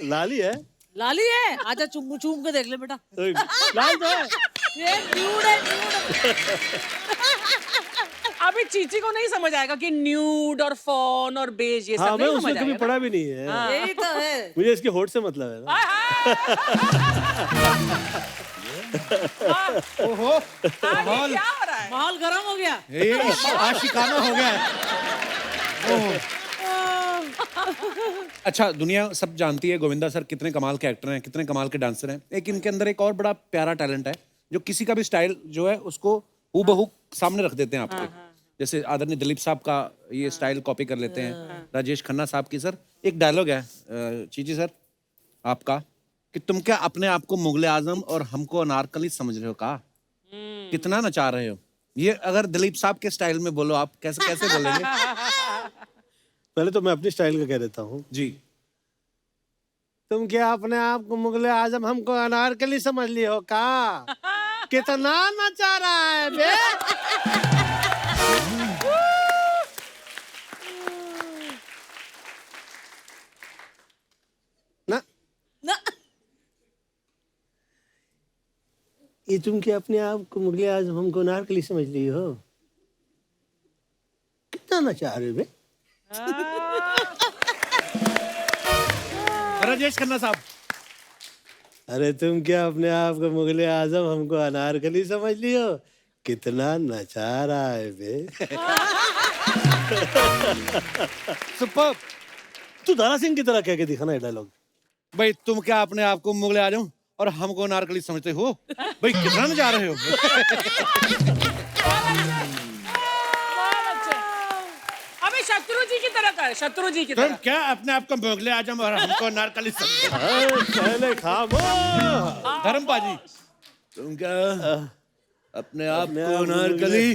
S4: लाली है।
S6: लाली है, आजा चुम चूम के देख ले बेटा।
S4: लाल तो है।
S6: ये न्यूड है, न्यूड।
S5: अभी चीची को नहीं समझ आएगा कि न्यूड और फॉन और बेज ये
S4: हाँ,
S5: सब
S4: मैं
S5: नहीं
S4: उसमें
S5: समझ
S4: कभी
S5: आएगा।
S4: पढ़ा भी नहीं है।
S6: यही तो है।
S4: मुझे इसके होठ से मतलब है ना।
S1: ओहो माहौल
S5: क्या हो रहा है?
S6: माहौल गर्म हो गया।
S1: ये आशिकाना हो गया है। ओह। अच्छा, दुनिया सब जानती है गोविंदा सर कितने कमाल के एक्टर हैं, कितने कमाल के डांसर हैं। एक इनके अंदर एक और बड़ा प्यारा टैलेंट है, जो किसी का भी स्टाइल जो है उसको हूबहू सामने रख देते हैं आपके। जैसे आदरणीय दिलीप साहब का ये स्टाइल कॉपी कर लेते हैं, राजेश खन्ना साहब की। सर एक डायलॉग है चीची सर आपका, कि तुम क्या अपने आप को मुगले आजम और हमको अनारकली समझ रहे हो का? कितना नचा रहे हो? ये अगर दिलीप साहब के स्टाइल में बोलो आप, कैसे कैसे बोलेंगे?
S4: पहले तो मैं अपनी स्टाइल का कह देता हूँ।
S1: जी।
S4: तुम क्या अपने आप को मुगले आजम हमको अनारकली समझ लिए हो का? कितना नचा रहा है बे? ना
S6: ना।
S4: ये तुम क्या अपने आप को मुगले आजम हमको अनारकली समझ लिए हो? कितना नचा रहे बे?
S1: राजेश खन्ना साहब।
S4: अरे तुम क्या अपने आप को मुगले आजम हमको अनारकली समझ लियो? कितना नचा रहा है बे?
S1: सुपर।
S4: तू दारा सिंह की तरह कह के दिखाना ये डायलॉग।
S1: भाई तुम क्या अपने आप को मुगले आजम और हमको नारकली समझते हो? भाई कितना नचा रहे हो?
S5: अभी शत्रु जी की तरह कर, शत्रु जी की
S1: तुम
S5: तरह।
S1: क्या अपने आप को मुगले आजम और हमको नारकली समझते हो?
S4: पहले खामोश।
S1: धर्मपा जी, तुम क्या अपने आप को नारकली,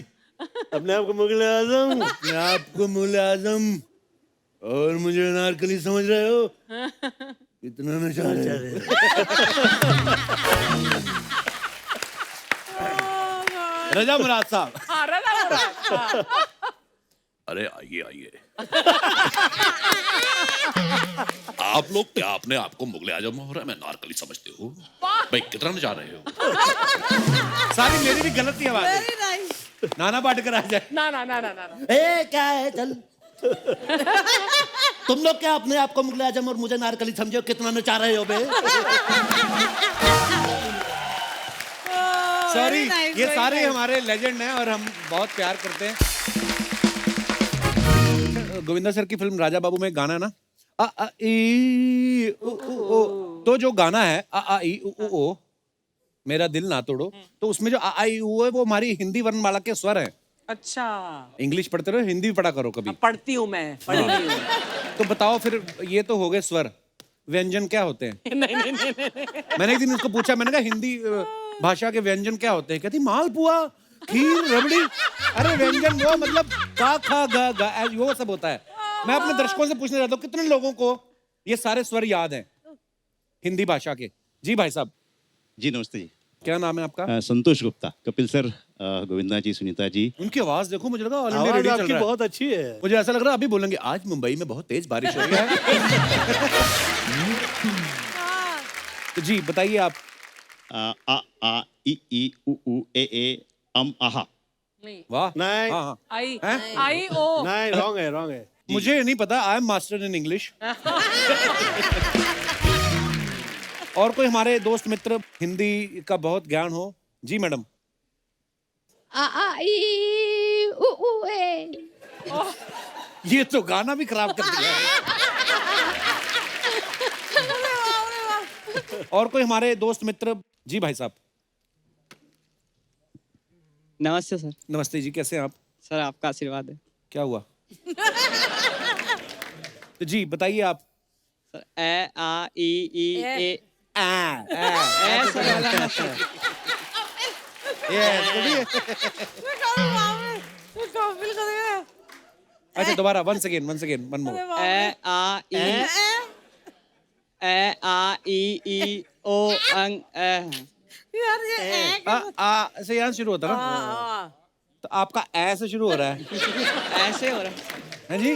S4: अपने आप को मुगले आजम,
S1: अपने आप को मुगले आजम और मुझे नारकली समझ रहे हो? कितना नचा रहे हो? रजा मुराद साहब।
S5: हाँ, रजा मुराद।
S3: अरे आइए आइए। आप लोग क्या अपने आप को मुगले आजम और मैं नारकली समझते हो? भाई कितना नचा रहे हो?
S1: सारी मेरी भी गलती आवाज है। नाना पाटेकर आ जाए।
S5: ना ना ना ना ना ना।
S1: ए क्या है चल। तुम लोग क्या अपने आप को मुगले आजम और मुझे नारकली समझो? कितना नचा रहे हो बे? सॉरी, ये सारे हमारे लेजेंड हैं और हम बहुत प्यार करते हैं। गोविंदा सर की फिल्म राजा बाबू में गाना है ना, आ आ ई उ उ ओ, तो जो गाना है आ आ ई उ उ ओ मेरा दिल ना तोड़ो, तो उसमें जो आ आ ई उ है वो हमारी हिंदी वर्णमाला के स्वर हैं।
S5: अच्छा,
S1: इंग्लिश पढ़ते रहो, हिंदी भी पढ़ा करो कभी।
S5: पढ़ती हूँ मैं, पढ़ी नहीं हूँ।
S1: तो बताओ फिर, ये तो हो गए स्वर, व्यंजन क्या होते हैं?
S5: नहीं नहीं नहीं नहीं।
S1: मैंने एक दिन उसको पूछा, मैंने कहा हिंदी भाषा के व्यंजन क्या होते हैं? कहती मालपुआ, खीर, रबड़ी। अरे व्यंजन वो मतलब का खा गा गा वो सब होता है। मैं अपने दर्शकों से पूछना चाहता हूँ कितने लोगों को ये सारे स्वर याद हैं हिंदी भाषा के? जी भाई साहब।
S9: जी नमस्ते जी।
S1: क्या नाम है आपका?
S9: संतोष गुप्ता। कपिल सर, गोविंदा जी, सुनीता जी।
S1: उनकी आवाज देखो, मुझे लगा ऑल इंडिया
S4: आवाज
S1: रेडियो चल
S4: आपकी
S1: रहा है।
S4: बहुत अच्छी है।
S1: मुझे ऐसा लग रहा है अभी बोलेंगे आज मुंबई में बहुत तेज बारिश हो रही है। तो जी बताइए आप।
S9: आ आ ई उ उ ए आहा।
S5: नहीं।
S1: वाह।
S4: नहीं।
S1: हाँ हाँ।
S5: आई
S1: हैं?
S5: आई ओ।
S4: नहीं, रॉन्ग है, रॉन्ग है।
S1: मुझे नहीं पता, I am master in English. और कोई हमारे दोस्त मित्र हिंदी का बहुत ज्ञान हो? जी मैडम।
S10: आ आ ई उ उ ए।
S1: ये तो गाना भी खराब कर दिया है। और कोई हमारे दोस्त मित्र? जी भाई साहब।
S11: नमस्ते सर।
S1: नमस्ते जी, कैसे हैं आप?
S11: सर आपका आशीर्वाद है।
S1: क्या हुआ? तो जी बताइए आप।
S11: सर ए आ ई ए
S1: अच्छा दोबारा, वन सेकेंड वन मोर।
S11: ए आ ई ओ अंग
S6: यार ये
S1: आ से यहाँ शुरू होता ना, तो आपका ऐ से शुरू हो रहा है।
S11: ऐसे हो रहा
S1: हैं जी?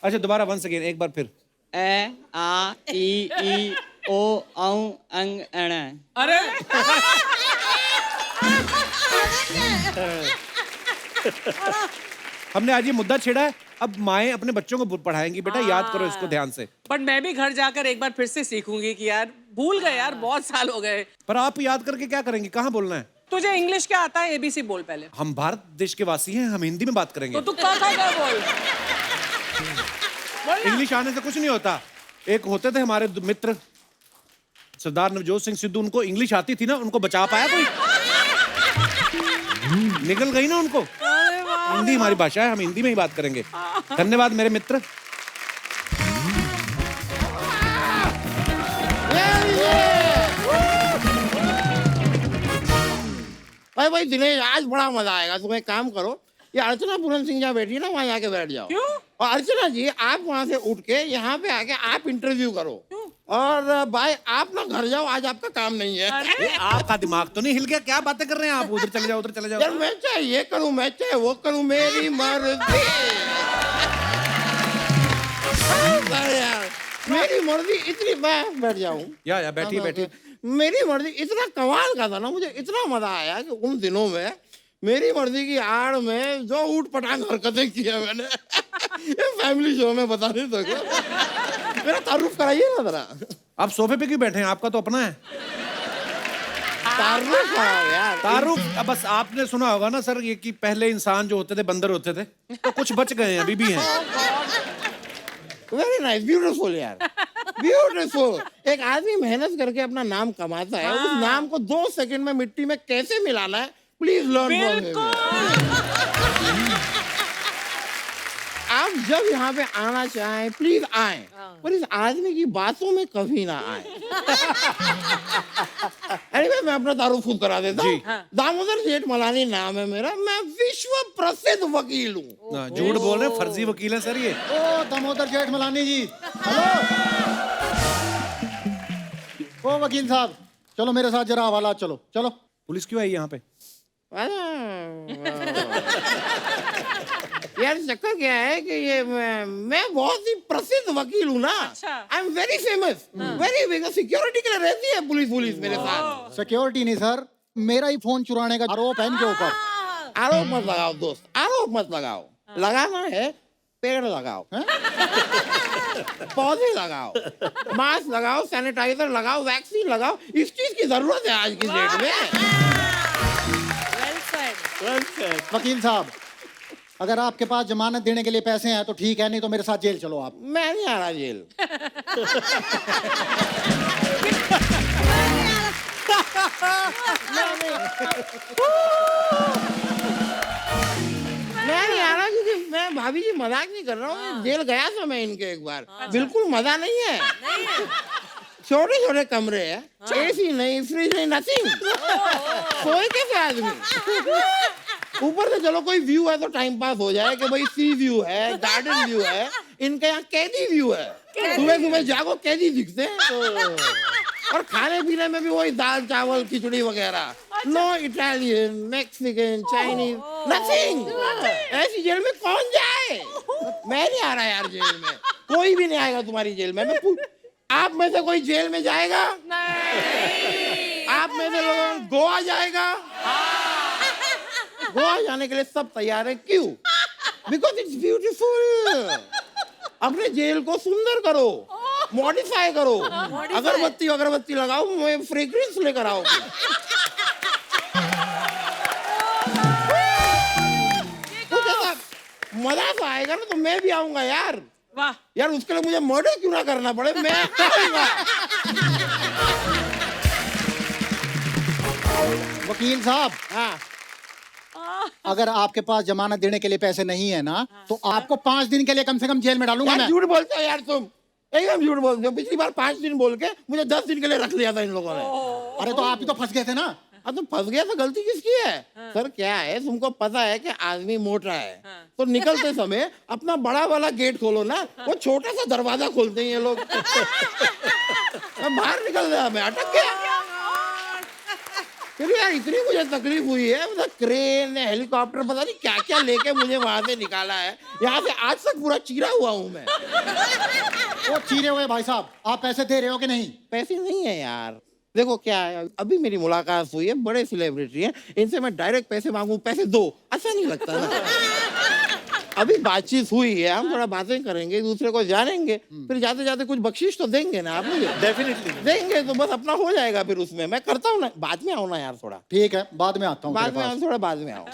S1: अच्छा दोबारा, वन सेकेंड, एक बार फिर।
S11: ए आ ई ओ अंग अण।
S5: अरे
S1: हमने आज ये मुद्दा छेड़ा है, अब माएं अपने बच्चों को पढ़ाएंगी, बेटा याद करो इसको ध्यान से।
S5: बट मैं भी घर जाकर एक बार फिर से सीखूंगी कि यार भूल गए यार, बहुत साल हो गए।
S1: पर आप याद करके क्या करेंगे, कहाँ बोलना है?
S5: तुझे इंग्लिश क्या आता है? ABC बोल पहले।
S1: हम भारत देश के वासी हैं, हम हिंदी में बात करेंगे।
S5: तो तू क्या बोल।
S1: इंग्लिश आने से कुछ नहीं होता। एक होते थे हमारे मित्र सरदार नवजोत सिंह सिद्धू, उनको इंग्लिश आती थी ना, उनको बचा पाया कोई? निकल गई ना उनको। हिंदी हमारी भाषा है, हम हिंदी में ही बात करेंगे। धन्यवाद मेरे मित्र।
S12: भाई दिनेश, आज बड़ा मजा आएगा। तुम एक काम करो, ये अर्चना पूरन सिंह जहाँ बैठी है ना, वहाँ जाके बैठ जाओ।
S5: क्यों?
S12: और अर्चना जी, आप वहाँ से उठ के यहाँ पे आके आप इंटरव्यू करो। और भाई आप ना घर जाओ, आज आपका काम नहीं है।
S1: ये आपका दिमाग तो नहीं हिल गया? क्या बातें कर रहे हैं आप? उधर चले जाओ, उधर चले जाओ।
S12: यार मैं चाहे ये करूँ, मैं चाहे वो करूँ, मेरी मर्जी। यार मेरी मर्जी इतनी, मैं बैठ जाऊँ
S1: या बैठिए बैठिए।
S12: मेरी मर्जी इतना कमाल का था ना, मुझे इतना मजा आया कि उन दिनों में मेरी मर्जी की आड़ में जो ऊट पटांग हरकतें की है मैंने फैमिली शो में बता नहीं सकता। मेरा तारुफ कराइए ना जरा।
S1: आप सोफे पे क्यों बैठे हैं? आपका तो अपना है।
S12: तारुफ कराओ यार।
S1: तारुफ बस आपने सुना होगा ना सर, ये कि पहले इंसान जो होते थे बंदर होते थे, तो कुछ बच गए हैं, अभी भी हैं।
S12: वेरी नाइस, ब्यूटीफुल यार, ब्यूटीफुल। एक आदमी मेहनत करके अपना नाम कमाता है, उस नाम को 2 सेकंड में मिट्टी में कैसे मिलाना है, प्लीज लर्न फ्रॉम। आप जब यहाँ पे आना चाहें प्लीज आएं, पर इस आदमी की बातों में कभी ना आए। anyway, मैं अपना तारुफ खुद करा देता हूँ। दामोदर जेठ मलानी नाम है मेरा, मैं विश्व प्रसिद्ध वकील हूँ।
S1: झूठ बोल रहे हैं, फर्जी वकील है सर ये।
S8: ओ दामोदर जेठ मलानी जी, हेलो। ओ वकील साहब, चलो मेरे साथ जरा हवाला चलो। चलो।
S1: पुलिस क्यों आई यहाँ पे?
S12: यार चक्कर क्या है कि ये मैं बहुत ही प्रसिद्ध वकील हूँ ना। I am very famous, very big. Security के लिए रहती है पुलिस मेरे साथ।
S8: सिक्योरिटी नहीं सर, मेरा ही फोन चुराने का आरोप है इनके ऊपर।
S12: आरोप मत लगाओ दोस्त, आरोप मत लगाओ। लगाना है पेड़ लगाओ, पौधे लगाओ, मास्क लगाओ, सैनिटाइजर लगाओ, वैक्सीन लगाओ। इस चीज की जरूरत है आज की डेट में।
S8: वकील साहब, अगर आपके पास जमानत देने के लिए पैसे हैं तो ठीक है, नहीं तो मेरे साथ जेल चलो आप।
S12: मैं नहीं आ रहा जेल। मैं नहीं आ रहा क्योंकि मैं भाभी जी मजाक नहीं कर रहा हूँ। जेल गया था मैं इनके एक बार, बिल्कुल मजा नहीं है। छोटे छोटे कमरे हैं, एसी नहीं, फ्रिज नहीं, नथिंग। सोए कैसे आदमी? ऊपर से चलो कोई व्यू है तो टाइम पास हो जाए कि भाई सी व्यू है, गार्डन व्यू है। इनके यहाँ कैदी व्यू है, सुबह सुबह जागो कैदी दिखते हैं। और खाने पीने में भी वही दाल चावल खिचड़ी वगैरह। No Italian, Mexican, Chinese, nothing. ऐसी जेल में कौन जाए? मैं नहीं आ रहा यार जेल में, कोई भी नहीं आएगा तुम्हारी जेल में। आप में से कोई जेल में जाएगा? नहीं। आप में से लोग गोवा जाएगा? गोवा जाने के लिए सब तैयार है। क्यों? Because it's beautiful. अपने जेल को सुंदर करो, मॉडिफाई करो, अगरबत्ती लगाओ, फ्रेग्रेंस लेकर आओ। कुछ ऐसा मजा तो आएगा ना, तो मैं भी आऊंगा यार।
S5: वाह
S12: यार, उसके लिए मुझे मर्डर क्यों ना करना पड़े, मैं आऊंगा।
S8: वकील साहब,
S12: हाँ,
S8: अगर आपके पास जमानत देने के लिए पैसे नहीं है ना, तो आपको 5 दिन के लिए कम से कम जेल में डालूंगा मैं।
S12: झूठ बोलते हो यार तुम, एकदम झूठ बोलते हो। पिछली बार 5 दिन बोल के मुझे 10 दिन के लिए रख लिया था इन लोगों ने।
S8: अरे तो आप ही तो फंस गए थे ना।
S12: अब तो फंस गया तो गलती किसकी है? सर क्या है, तुमको पता है कि आदमी मोटा है, तो निकलते समय अपना बड़ा वाला गेट खोलो ना, वो छोटा सा दरवाजा खोलते हैं ये लोग। बाहर निकल गया, मैं अटक गया। फिर यार इतनी मुझे तकलीफ हुई है, मतलब क्रेन हेलीकॉप्टर पता नहीं क्या क्या लेके मुझे वहां से निकाला है। यहाँ से आज तक पूरा चीरा हुआ हूँ मैं।
S8: वो चीरे हुए भाई साहब, आप पैसे दे रहे हो कि नहीं?
S12: पैसे नहीं है यार। देखो क्या है, अभी मेरी मुलाकात हुई है, बड़े सेलिब्रिटी हैं, इनसे मैं डायरेक्ट पैसे मांगू, पैसे दो, अच्छा नहीं लगता ना। अभी बातचीत हुई है, हम थोड़ा बातें करेंगे, एक दूसरे को जानेंगे, फिर जाते जाते कुछ बख्शिश तो देंगे ना आप मुझे?
S4: डेफिनेटली
S12: देंगे तो बस अपना हो जाएगा फिर उसमें। मैं करता हूँ ना, बाद में आओ ना यार थोड़ा।
S8: ठीक है, बाद में आता हूँ
S12: बाद
S8: तेरे
S12: में
S8: पास।
S12: आओ, थोड़ा बाद में आओ।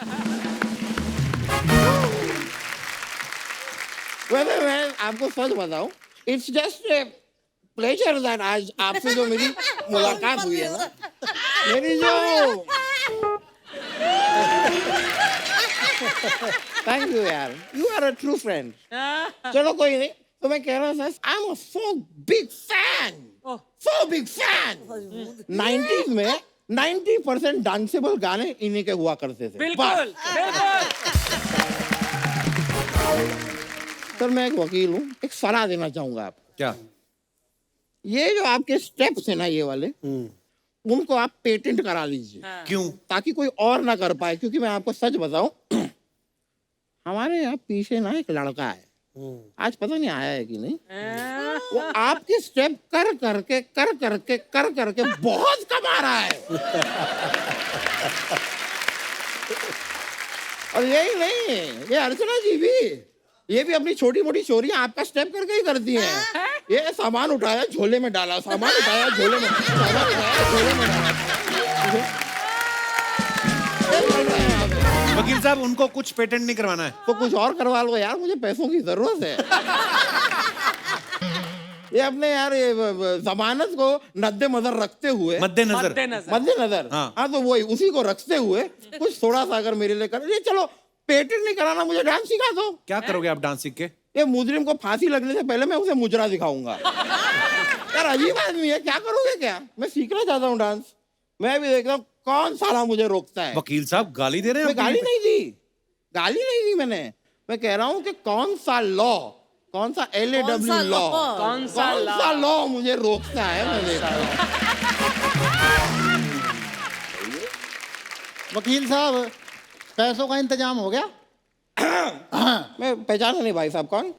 S12: वैसे मैं आपको सच बताऊं, it's just a pleasure that आज आपसे जो मेरी मुलाकात हुई है ना, मेरी जो थैंक यू यार, you are a true friend. चलो कोई नहीं, तो मैं कह रहा था I am a so big fan. 90s में 90% डांसेबल गाने इन्हीं के हुआ करते थे।
S5: बिल्कुल बिल्कुल।
S12: सर मैं एक वकील हूँ, एक सलाह देना चाहूंगा आप।
S1: क्या?
S12: ये जो आपके स्टेप्स है ना ये वाले, उनको आप पेटेंट करा लीजिए।
S1: क्यों?
S12: ताकि कोई और ना कर पाए, क्योंकि मैं आपको सच बताऊं, हमारे यहाँ पीछे ना एक लड़का है, आज पता नहीं आया है कि नहीं, वो आपके स्टेप कर करके बहुत कमा रहा है। और यही नहीं, ये अर्चना जी भी, ये भी अपनी छोटी मोटी चोरियां आपका स्टेप करके ही करती हैं। ये सामान उठाया झोले में डाला, सामान उठाया झोले में, सामान उठाया झोले में डाला।
S1: वकील साहब, उनको कुछ पेटेंट नहीं करवाना है
S12: तो कुछ और करवा लो यार, मुझे पैसों की जरूरत है। ये अपने यार ये जमानत को मद्देनजर रखते हुए, मद्देनजर हाँ, तो वही उसी को रखते हुए कुछ थोड़ा सा अगर मेरे लिए कर, ये चलो पेटेंट नहीं कराना, मुझे डांस सिखा दो।
S1: क्या करोगे आप डांस सीख के?
S12: ये मुजरिम को फांसी लगने से पहले मैं उसे मुजरा दिखाऊंगा। यार अजीब आदमी है, क्या करोगे क्या? मैं सीखना चाहता हूँ डांस, मैं भी देखता हूँ कौन साला मुझे रोकता है।
S1: वकील साहब गाली दे रहे हैं?
S12: मैं गाली नहीं दी मैंने, मैं कह रहा हूँ कि कौन सा लॉ, कौन सा LAW लॉ, कौन सा लॉ मुझे रोकता है, मैं देख रहा हूँ।
S8: वकील साहब, पैसों का इंतजाम हो गया?
S12: मैं पहचाना नहीं भाई साहब कौन?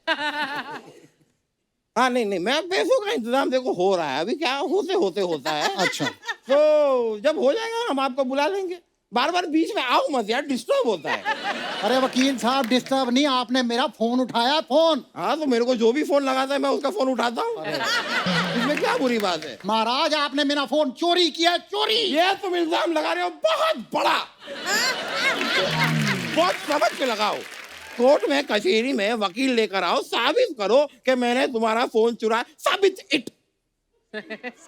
S12: हाँ नहीं, मैं पैसों का इंतजाम देखो हो रहा है, अभी क्या होते होता है।
S8: अच्छा,
S12: तो जब हो जाएगा हम आपको बुला लेंगे। बार बार बीच में आओ मत यार, डिस्टर्ब होता है।
S8: अरे वकील साहब डिस्टर्ब नहीं, आपने मेरा फोन उठाया, फोन।
S12: हाँ तो मेरे को जो भी फोन लगाता है मैं उसका फोन उठाता हूँ, इसमें क्या बुरी बात है?
S8: महाराज आपने मेरा फोन चोरी किया, चोरी।
S12: ये तुम इल्जाम लगा रहे हो बहुत बड़ा, बहुत समझ के लगाओ। कोर्ट में कचहरी में वकील लेकर आओ, साबित करो कि मैंने तुम्हारा फोन चुराया, साबित इट।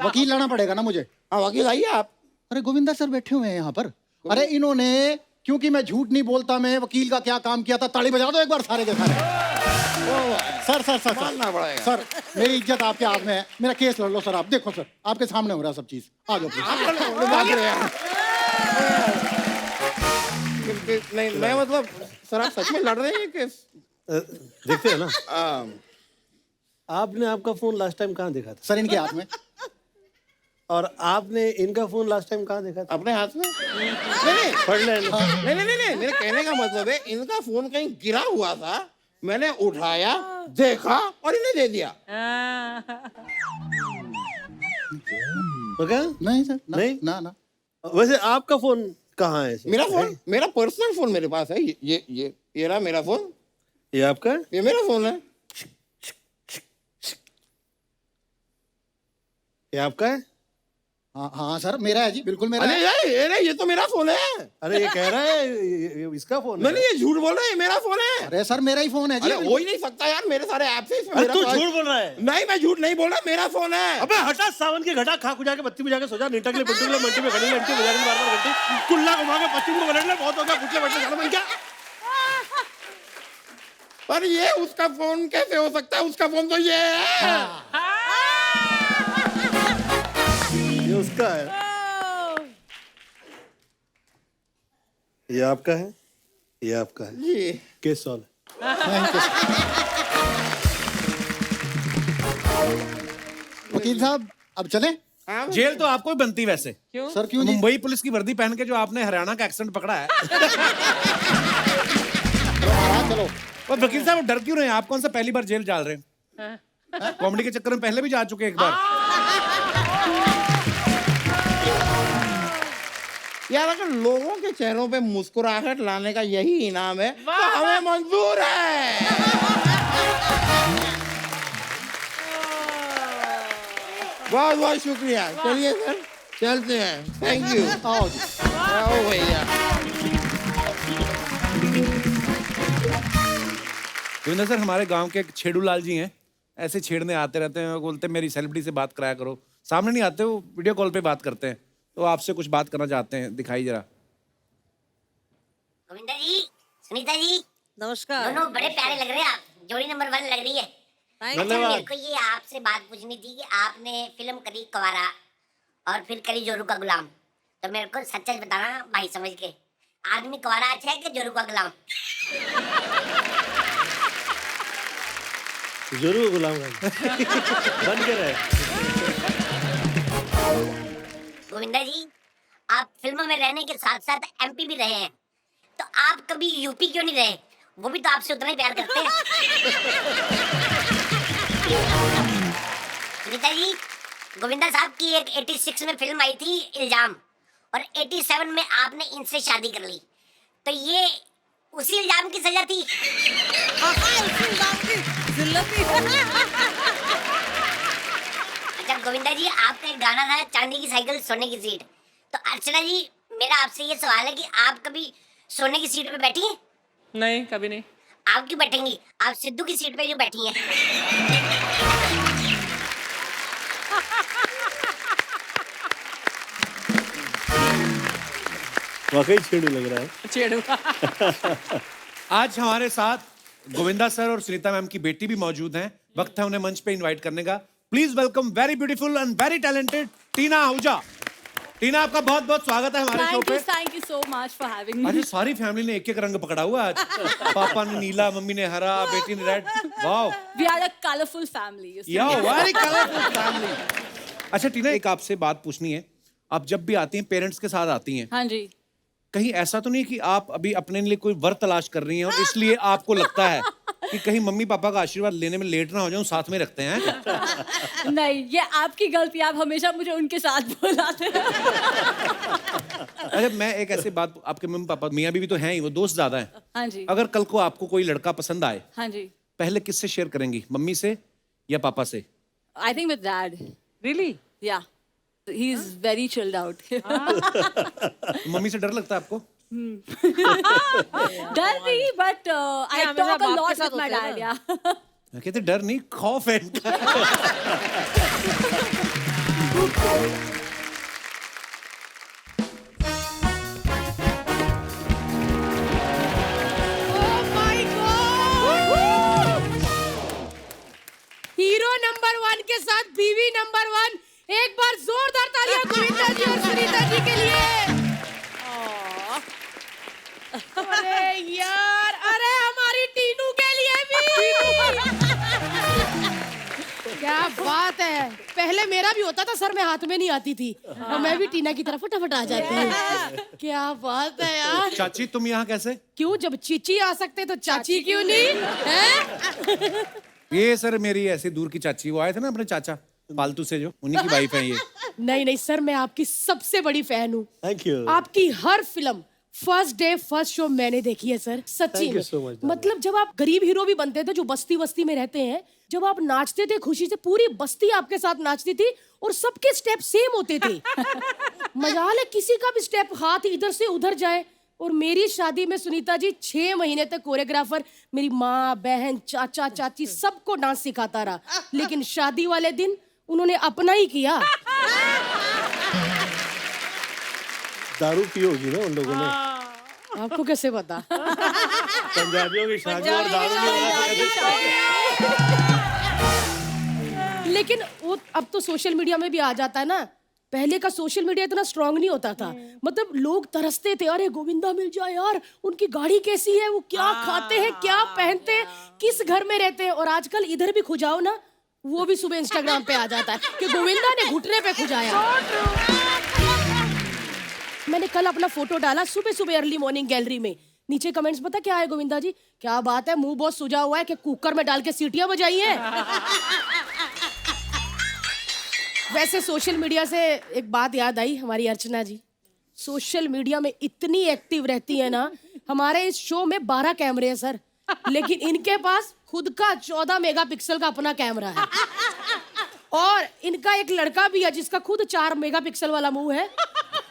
S8: वकील लाना पड़ेगा ना मुझे?
S12: हाँ वकील आइए आप।
S8: अरे गोविंदा सर बैठे हुए हैं यहाँ पर। अरे इन्होंने, क्योंकि मैं झूठ नहीं बोलता, मैं वकील का क्या काम किया था, ताली बजा दो एक बार सारे के सारे। सर
S12: मानना पड़ेगा।
S8: सर मेरी इज्जत आपके हाथ में है, मेरा केस लड़ लो सर। आप देखो सर, आपके सामने हो रहा है सब चीज, आ जाओ
S12: नहीं मैं मतलब सर आप सच में लड़ रहे हैं केस?
S4: देखते हैं ना। आपने आपका फोन लास्ट टाइम कहाँ देखा था?
S8: सर इनके हाथ में।
S4: और आपने इनका फोन लास्ट टाइम कहाँ देखा था?
S12: अपने हाथ में। नहीं
S4: पढ़ ले।
S12: नहीं, मेरे कहने का मतलब है इनका फोन कहीं गिरा हुआ था, मैंने उठाया, देखा और इन्हें दे दिया।
S8: नहीं सर,
S4: नहीं
S8: ना।
S4: वैसे आपका फोन कहाँ है?
S12: मेरा फोन, मेरा पर्सनल फोन मेरे पास है, ये रहा मेरा फोन।
S4: ये आपका है?
S12: ये मेरा फोन है।
S4: ये आपका है?
S8: हाँ सर मेरा है जी, बिल्कुल मेरा है।
S12: अरे ये तो मेरा फोन है।
S4: अरे ये कह रहा है ये इसका फोन है।
S12: नहीं ये झूठ बोल रहा है, ये मेरा फोन है।
S8: अरे सर मेरा ही फोन है जी।
S12: अरे हो ही नहीं सकता यार, मेरे सारे ऐप से इसमें
S4: तू झूठ बोल रहा है।
S12: नहीं मैं झूठ नहीं बोल रहा, मेरा फोन है।
S4: अबे हटा, सावन की घटा खा खुजा के बत्ती बुझा के सोचा, नीटकले पिंटकले मंटी में घड़ी घंटी बजा के बार घंटी कुल्ला घुमा के पश्चिम को पलट ले, बहुत हो गया, पूछले बैठले जाना बन क्या?
S12: पर ये उसका फोन कैसे हो सकता है? उसका फोन तो ये है।
S4: ये उसका है। ये आपका है, ये आपका है
S12: जी।
S4: Case solve.
S8: वकील साहब अब चलें?
S1: जेल तो आपको ही बनती वैसे।
S5: क्यों?
S8: सर क्यों?
S1: मुंबई पुलिस की वर्दी पहन के जो आपने हरियाणा का एक्सेंट पकड़ा है।
S8: चलो।
S1: और वकील साहब डर क्यों रहे हैं? आप कौन सा पहली बार जेल जा रहे हैं? कॉमेडी के चक्कर में पहले भी जा चुके एक बार।
S12: यार अगर लोगों के चेहरों पे मुस्कुराहट लाने का यही इनाम है तो हमें मंजूर है। बहुत बहुत शुक्रिया। चलिए सर चलते हैं। Thank you. आओ भैया।
S1: गोविंदा सर, हमारे गांव के एक छेड़ू लाल जी हैं, ऐसे छेड़ने आते रहते हैं, बोलते हैं मेरी सेलिब्रिटी से बात कराया करो। सामने नहीं आते, वो वीडियो कॉल पे बात करते हैं। तो आपसे कुछ बात करना चाहते हैं, दिखाई जरा।
S13: गोविंदा जी, सुनीता जी,
S6: नमस्कार।
S13: दोनों बड़े प्यारे लग रहे हैं आप, जोड़ी नंबर 1 लग रही है। अच्छा, मेरे को ये आपसे बात पूछनी थी कि आपने फिल्म करी कवारा और फिर करी जोरू का गुलाम, तो मेरे को सच सच बताना भाई समझ के, आदमी कवारा अच्छा है कि जोरू का गुलाम?
S4: जरूर गुलाम बन के रहे।
S13: गोविंदा जी, आप फिल्मों में रहने के साथ साथ एमपी भी रहे हैं, तो आप कभी यूपी क्यों नहीं रहे? वो भी तो आपसे उतना ही प्यार करते हैं। सुनीता जी, गोविंदा साहब की एक 86 में फिल्म आई थी इल्जाम, और 87 में आपने इनसे शादी कर ली, तो ये उसी इल्जाम की सजा थी। अच्छा गोविंदा जी, आपका एक गाना था चांदी की साइकिल सोने की सीट, तो अर्चना जी मेरा आपसे ये सवाल है कि आप कभी सोने की सीट पे बैठी हैं?
S5: नहीं, कभी नहीं।
S13: आप क्यों बैठेंगी? आप सिद्धू की सीट पे क्यों बैठी हैं?
S4: वाकई छेड़ू लग रहा है।
S5: छेड़ू।
S1: आज हमारे साथ गोविंदा सर और सुनीता मैम की बेटी भी मौजूद हैं। वक्त है उन्हें मंच पे इनवाइट करने का। Please welcome very beautiful and very talented Tina Ahuja. Tina, आपका बहुत बहुत स्वागत है हमारे शो पे।
S14: Thank you so much for having me.
S1: आज सारी फैमिली ने एक एक रंग पकड़ा हुआ आज। पापा ने नीला, मम्मी ने हरा, बेटी ने red. Wow,
S14: we are a colourful family.
S1: Yeah very colourful family. अच्छा टीना, एक आपसे बात पूछनी है। आप जब भी आती हैं पेरेंट्स के साथ आती हैं,
S14: हाँ जी।
S1: कहीं ऐसा तो नहीं कि आप अभी अपने लिए कोई वर तलाश कर रही हैं और इसलिए आपको लगता है कि कहीं मम्मी पापा का आशीर्वाद लेने में लेट ना हो जाऊं, साथ में रखते हैं?
S14: नहीं, ये आपकी गलती, आप हमेशा मुझे उनके साथ बुलाते हैं।
S1: अच्छा, मैं एक ऐसी बात, आपके मम्मी पापा मियाँ बीवी तो हैं ही, वो दोस्त ज्यादा हैं।
S14: हाँ जी।
S1: अगर कल को आपको कोई लड़का पसंद आए,
S14: हाँ जी।
S1: पहले किससे शेयर करेंगी, मम्मी से या पापा से?
S14: I think with dad.
S5: Really?
S14: Yeah, he is very chilled out.
S1: मम्मी से डर लगता है आपको?
S14: डर नहीं, but I talk a lot with my dad. Yeah,
S1: कहते डर नहीं, खौफ है इनका।
S6: हीरो नंबर 1 के साथ बीवी नंबर 1, एक बार जोरदार तालियां गोविंदा जी और सुनीता जी के लिए। अरे यार, अरे हमारी टीनू के लिए भी। क्या बात है, पहले मेरा भी होता था सर, मैं हाथ में नहीं आती थी, और मैं भी टीना की तरफ फटाफट आ जाती हूँ। क्या बात है यार।
S1: चाची, तुम यहाँ कैसे?
S6: क्यों, जब चीची आ सकते तो चाची क्यों नहीं है?
S1: ये सर मेरी ऐसी दूर की चाची, वो आए थे ना अपने चाचा पालतू से, जो उन्हीं की वाइफ है ये।
S6: नहीं नहीं सर, मैं आपकी सबसे बड़ी फैन हूँ।
S4: थैंक यू।
S6: आपकी हर film first day first show मैंने देखी है सर, सच्ची
S4: Thank you
S6: में।
S4: so much,
S6: मतलब जब आप गरीब हीरो भी बनते थे, जो बस्ती बस्ती में रहते हैं, जब आप नाचते थे खुशी से, पूरी बस्ती आपके साथ नाचती थी और सबके स्टेप सेम होते थे। मजाल है किसी का भी स्टेप हाथ इधर से उधर जाए। और मेरी शादी में सुनीता जी 6 महीने तक कोरियोग्राफर मेरी माँ, बहन, चाचा, चाची सबको डांस सिखाता रहा, लेकिन शादी वाले दिन उन्होंने अपना ही किया।
S4: दारू पी होगी ना उन लोगों ने।
S6: आपको कैसे पता?
S4: पंजाबियों की शादी और दारू
S6: लेकिन वो अब तो सोशल मीडिया में भी आ जाता है ना। पहले का सोशल मीडिया इतना स्ट्रांग नहीं होता था। मतलब लोग तरसते थे, अरे गोविंदा मिल जाए यार, उनकी गाड़ी कैसी है, वो क्या खाते हैं, क्या पहनते हैं, किस घर में रहते हैं। और आजकल इधर भी खुजाओ ना, वो भी सुबह इंस्टाग्राम पे आ जाता है कि गोविंदा ने घुटने पे खुजाया। मैंने कल अपना फोटो डाला सुबह सुबह अर्ली मॉर्निंग गैलरी में, नीचे कमेंट्स पता क्या है, गोविंदा जी क्या बात है, मुंह बहुत सुजा हुआ है कि कुकर में डाल के सीटियां बजाई हैं। वैसे सोशल मीडिया से एक बात याद आई, हमारी अर्चना जी
S14: सोशल मीडिया में इतनी एक्टिव रहती है ना। हमारे इस शो में 12 कैमरे हैं सर, लेकिन इनके पास खुद का 14 मेगापिक्सल का अपना कैमरा है। और इनका एक लड़का भी है जिसका खुद 4 मेगापिक्सल वाला मुंह है,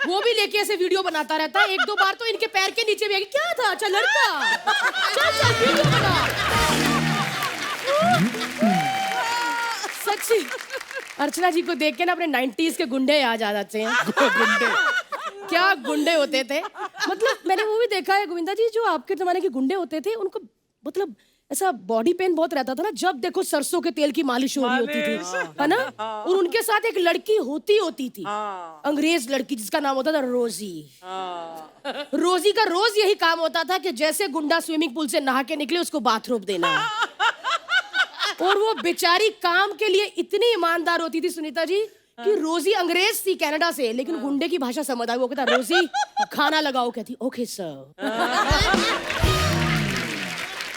S14: वो भी लेके ऐसे वीडियो बनाता रहता है। 1-2 बार तो इनके पैर के नीचे भी आ गई, क्या था, अच्छा लड़का, चल वीडियो बना। सच्ची अर्चना जी को देख के ना अपने 90s के गुंडे याद आ जाते हैं। गुंडे क्या गुंडे होते थे। मतलब मैंने वो भी देखा है गोविंदा जी, जो आपके जमाने के गुंडे होते थे उनको मतलब ऐसा बॉडी पेन बहुत रहता था ना, जब देखो सरसों के तेल की मालिश हो रही होती थी, है ना। और उनके साथ एक लड़की होती थी, अंग्रेज लड़की, जिसका नाम होता था रोजी। रोजी का रोज यही काम होता था कि जैसे गुंडा स्विमिंग पूल से नहा के निकले उसको बाथरूम देना है। और वो बेचारी काम के लिए इतनी ईमानदार होती थी सुनीता जी कि रोजी अंग्रेज थी कनाडा से, लेकिन गुंडे की भाषा समझ आई। वो कहता रोजी खाना लगाओ, कहती ओके सर।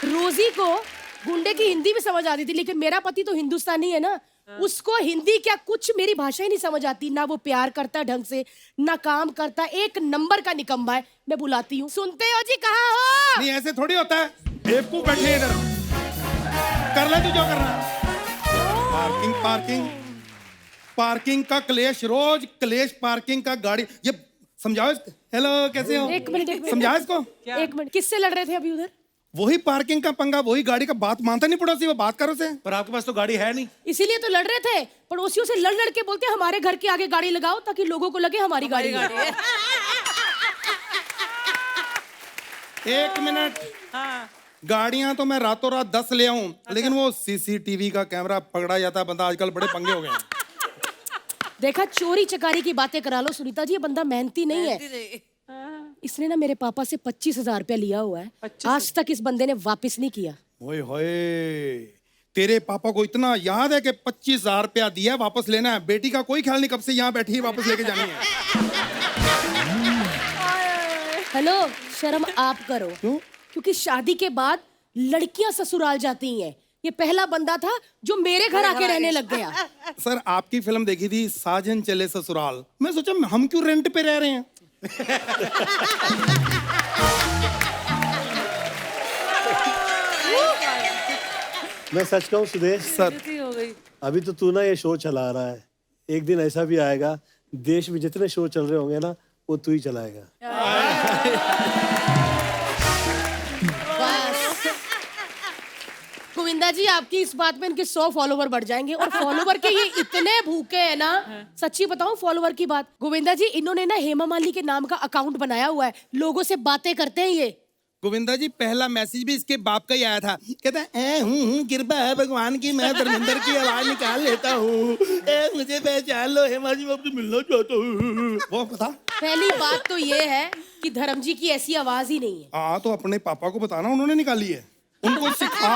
S14: रोजी को गुंडे की हिंदी भी समझ आती थी, लेकिन मेरा पति तो हिंदुस्तानी है ना, उसको हिंदी क्या कुछ मेरी भाषा ही नहीं समझ आती। ना वो प्यार करता ढंग से, ना काम करता, एक नंबर का निकम्मा है। मैं बुलाती हूँ, सुनते हो जी, कहाँ हो?
S8: नहीं ऐसे थोड़ी होता है, बेवकूफ बैठे इधर, कर ले तू जो करना। पार्किंग पार्किंग पार्किंग का क्लेश, रोज क्लेश पार्किंग का। गाड़ी ये समझाओ इसको। हेलो कैसे हो?
S14: एक मिनट
S8: समझाओ इसको।
S14: एक मिनट, किससे लड़ रहे थे अभी उधर?
S8: वही पार्किंग का पंगा, वही गाड़ी का। बात मानता नहीं पड़ोसी, वो बात करो से।
S1: पर आपके पास तो गाड़ी है नहीं,
S14: इसीलिए तो लड़ रहे थे। पड़ोसियों से लड़ लड़ के बोलते हमारे घर के आगे गाड़ी लगाओ ताकि लोगों को लगे हमारी गाड़ी है।
S8: एक मिनट, गाड़ियां तो मैं रातों रात 10 ले आऊं, लेकिन वो सीसीटीवी का कैमरा पकड़ा जाता है बंदा। आजकल बड़े पंगे हो गए हैं।
S14: देखा, चोरी चकारी की बातें करा लो सुनीता जी, ये बंदा मेहनती नहीं है। इसने ना मेरे पापा से 25,000 रुपया लिया हुआ है, आज तक इस बंदे ने वापस नहीं किया।
S8: ओए होए, तेरे पापा को इतना याद है कि 25,000 रुपया दिया, वापस लेना है। बेटी का कोई ख्याल नहीं, कब से यहाँ बैठी है, वापस लेके जानी है।
S14: हेलो, शर्म आप करो।
S8: क्यों?
S14: क्योंकि शादी के बाद लड़कियां ससुराल जाती हैं। ये पहला बंदा था जो मेरे घर आके रहने लग गया।
S8: सर आपकी फिल्म देखी थी साजन चले ससुराल, मैं सोचा हम क्यों रेंट पे रह रहे हैं।
S4: मैं सच कहूं सुदेश
S8: सर,
S4: अभी तो तू ना ये शो चला रहा है, एक दिन ऐसा भी आएगा देश में जितने शो चल रहे होंगे ना, वो तू ही चलाएगा।
S14: गोविंदा जी, आपकी इस बात में इनके 100 फॉलोवर बढ़ जाएंगे। और फॉलोवर के ये इतने भूखे हैं ना, सच्ची बताऊं फॉलोवर की बात, गोविंदा जी इन्होंने ना हेमा मालिनी के नाम का अकाउंट बनाया हुआ है, लोगों से बातें करते हैं ये।
S8: गोविंदा जी पहला मैसेज भी इसके बाप का ही आया था, कहता है कृपा है भगवान की, मैं धर्मेंद्र की आवाज निकाल लेता हूँ, मुझे पहचान लो हेमा जी, मैं आपसे मिलना चाहता हूँ। वो पता,
S14: पहली बात तो ये है कि धर्म जी की ऐसी आवाज ही नहीं है।
S8: हाँ तो अपने पापा को बताना, उन्होंने निकाली है, उनको सिखा।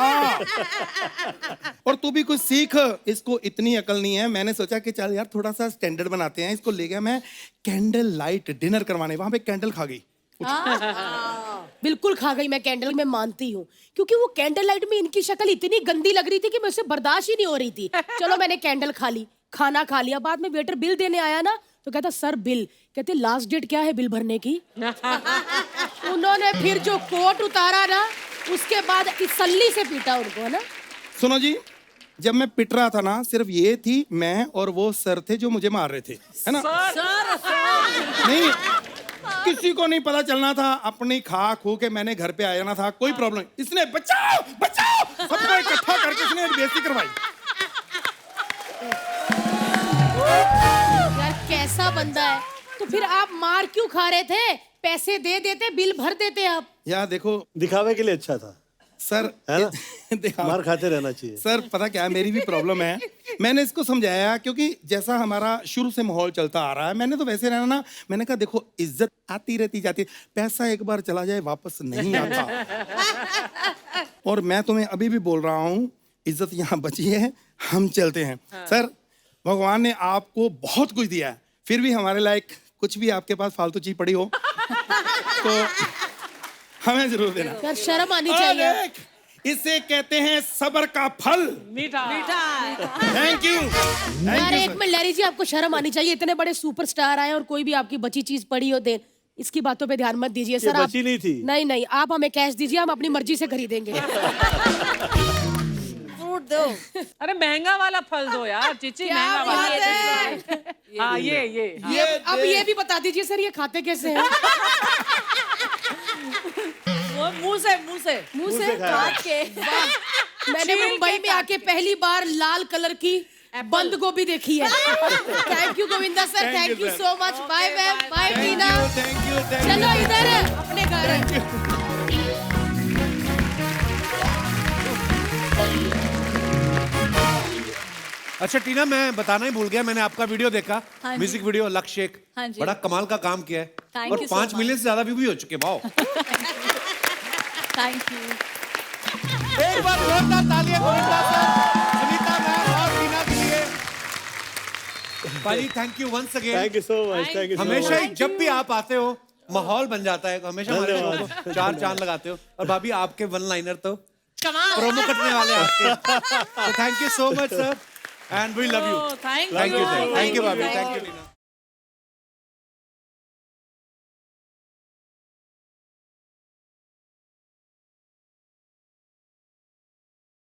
S8: और तू भी कुछ सीख, इसको इतनी अकल नहीं है। मैंने सोचा कि चल यार थोड़ा सा स्टैंडर्ड बनाते हैं। इसको ले गया मैं कैंडल लाइट डिनर करवाने, वहां पे कैंडल खा गई।
S14: बिल्कुल खा गई मैं कैंडल, मैं मानती हूँ, क्योंकि वो कैंडल लाइट में इनकी शक्ल इतनी गंदी लग रही थी कि मुझसे बर्दाश्त ही नहीं हो रही थी। चलो मैंने कैंडल खा ली, खाना खा लिया। बाद में वेटर बिल देने आया ना, तो कहता सर बिल, कहते लास्ट डेट क्या है बिल भरने की। उन्होंने फिर जो कोट उतारा ना, उसके बाद सल्ली से पीटा उनको, है ना।
S8: सुनो जी, जब मैं पिट रहा था ना, सिर्फ ये थी मैं और वो सर थे जो मुझे मार रहे थे, है ना। नहीं, किसी को नहीं पता चलना था, अपनी खा खू के मैंने घर पे आ जाना था, कोई प्रॉब्लम नहीं। इसने बचाओ बचाओ सबको इकट्ठा करके इसने बेइज्जती करवाई।
S14: यार कैसा बंदा है। तो फिर आप मार क्यों खा रहे थे? पैसे दे देते, बिल भर देते आप।
S8: यार देखो,
S4: दिखावे के लिए अच्छा था
S8: सर,
S4: है ना। मार खाते रहना चाहिए।
S8: सर पता क्या है, मेरी भी प्रॉब्लम है। मैंने इसको समझाया, क्योंकि जैसा हमारा शुरू से माहौल चलता आ रहा है, मैंने तो वैसे रहना ना। मैंने कहा देखो, इज्जत आती रहती जाती है, पैसा एक बार चला जाए वापस नहीं आता। और मैं तुम्हें अभी भी बोल रहा हूँ, इज्जत यहाँ बची है, हम चलते हैं। सर भगवान ने आपको बहुत कुछ दिया है, फिर भी हमारे लायक कुछ भी आपके पास फालतू चीज पड़ी हो तो हमें जरूर देना।
S14: यार शर्म आनी चाहिए।
S8: इसे कहते हैं सब्र का फल।
S5: मीठा
S6: मीठा है।
S8: थैंक यू
S14: यार एक मिनट लहरी जी, आपको शर्म आनी चाहिए, इतने बड़े सुपरस्टार आए और कोई भी आपकी बची चीज पड़ी हो दे, इसकी बातों पे ध्यान मत दीजिए सर। आप
S4: बची नहीं थी।
S14: नहीं नहीं, आप हमें कैश दीजिए, हम अपनी मर्जी से खरीदेंगे।
S6: फ्रूट दो।
S5: अरे महंगा वाला फल दो यार चिची,
S14: क्या
S5: महंगा
S14: बात
S5: वाला।
S14: है?
S5: हाँ ये हाँ।
S14: ये अब ये भी बता दीजिए सर, ये खाते कैसे हैं?
S6: वो मुंह से
S14: मुंह से काट के। वाह, मैंने मुंबई में आके पहली बार लाल कलर की बंद गोभी देखी है। Thank you Govinda sir, thank you so much. Bye ma'am, bye Tina.
S8: Thank you
S14: चलो इधर अपने घर।
S1: अच्छा टीना, मैं बताना ही भूल गया, मैंने आपका वीडियो देखा,
S6: हाँ जी।
S1: म्यूजिक वीडियो लक्ष्य एक,
S6: हाँ जी।
S1: बड़ा कमाल का काम किया है।
S6: Thank
S1: और
S6: you so
S1: 5
S6: much.
S1: मिलियन से ज्यादा व्यू भी हो चुके। वाओ।
S6: Thank you.
S1: एक बार जोरदार तालियां गोविंदा सर, सुनीता मैम और टीना के लिए। भाई thank you once again.
S4: Thank you so much, thank you.
S1: हमेशा ही जब भी आप आते हो माहौल बन जाता है, हमेशा हमारे शो को 4 चांद लगाते हो। और भाभी आपके वन लाइनर तो प्रोमो कटने वाले हैं आपके। Thank you so much sir, and we love you.
S6: Thank
S1: thank you भाभी, थैंक यू टीना।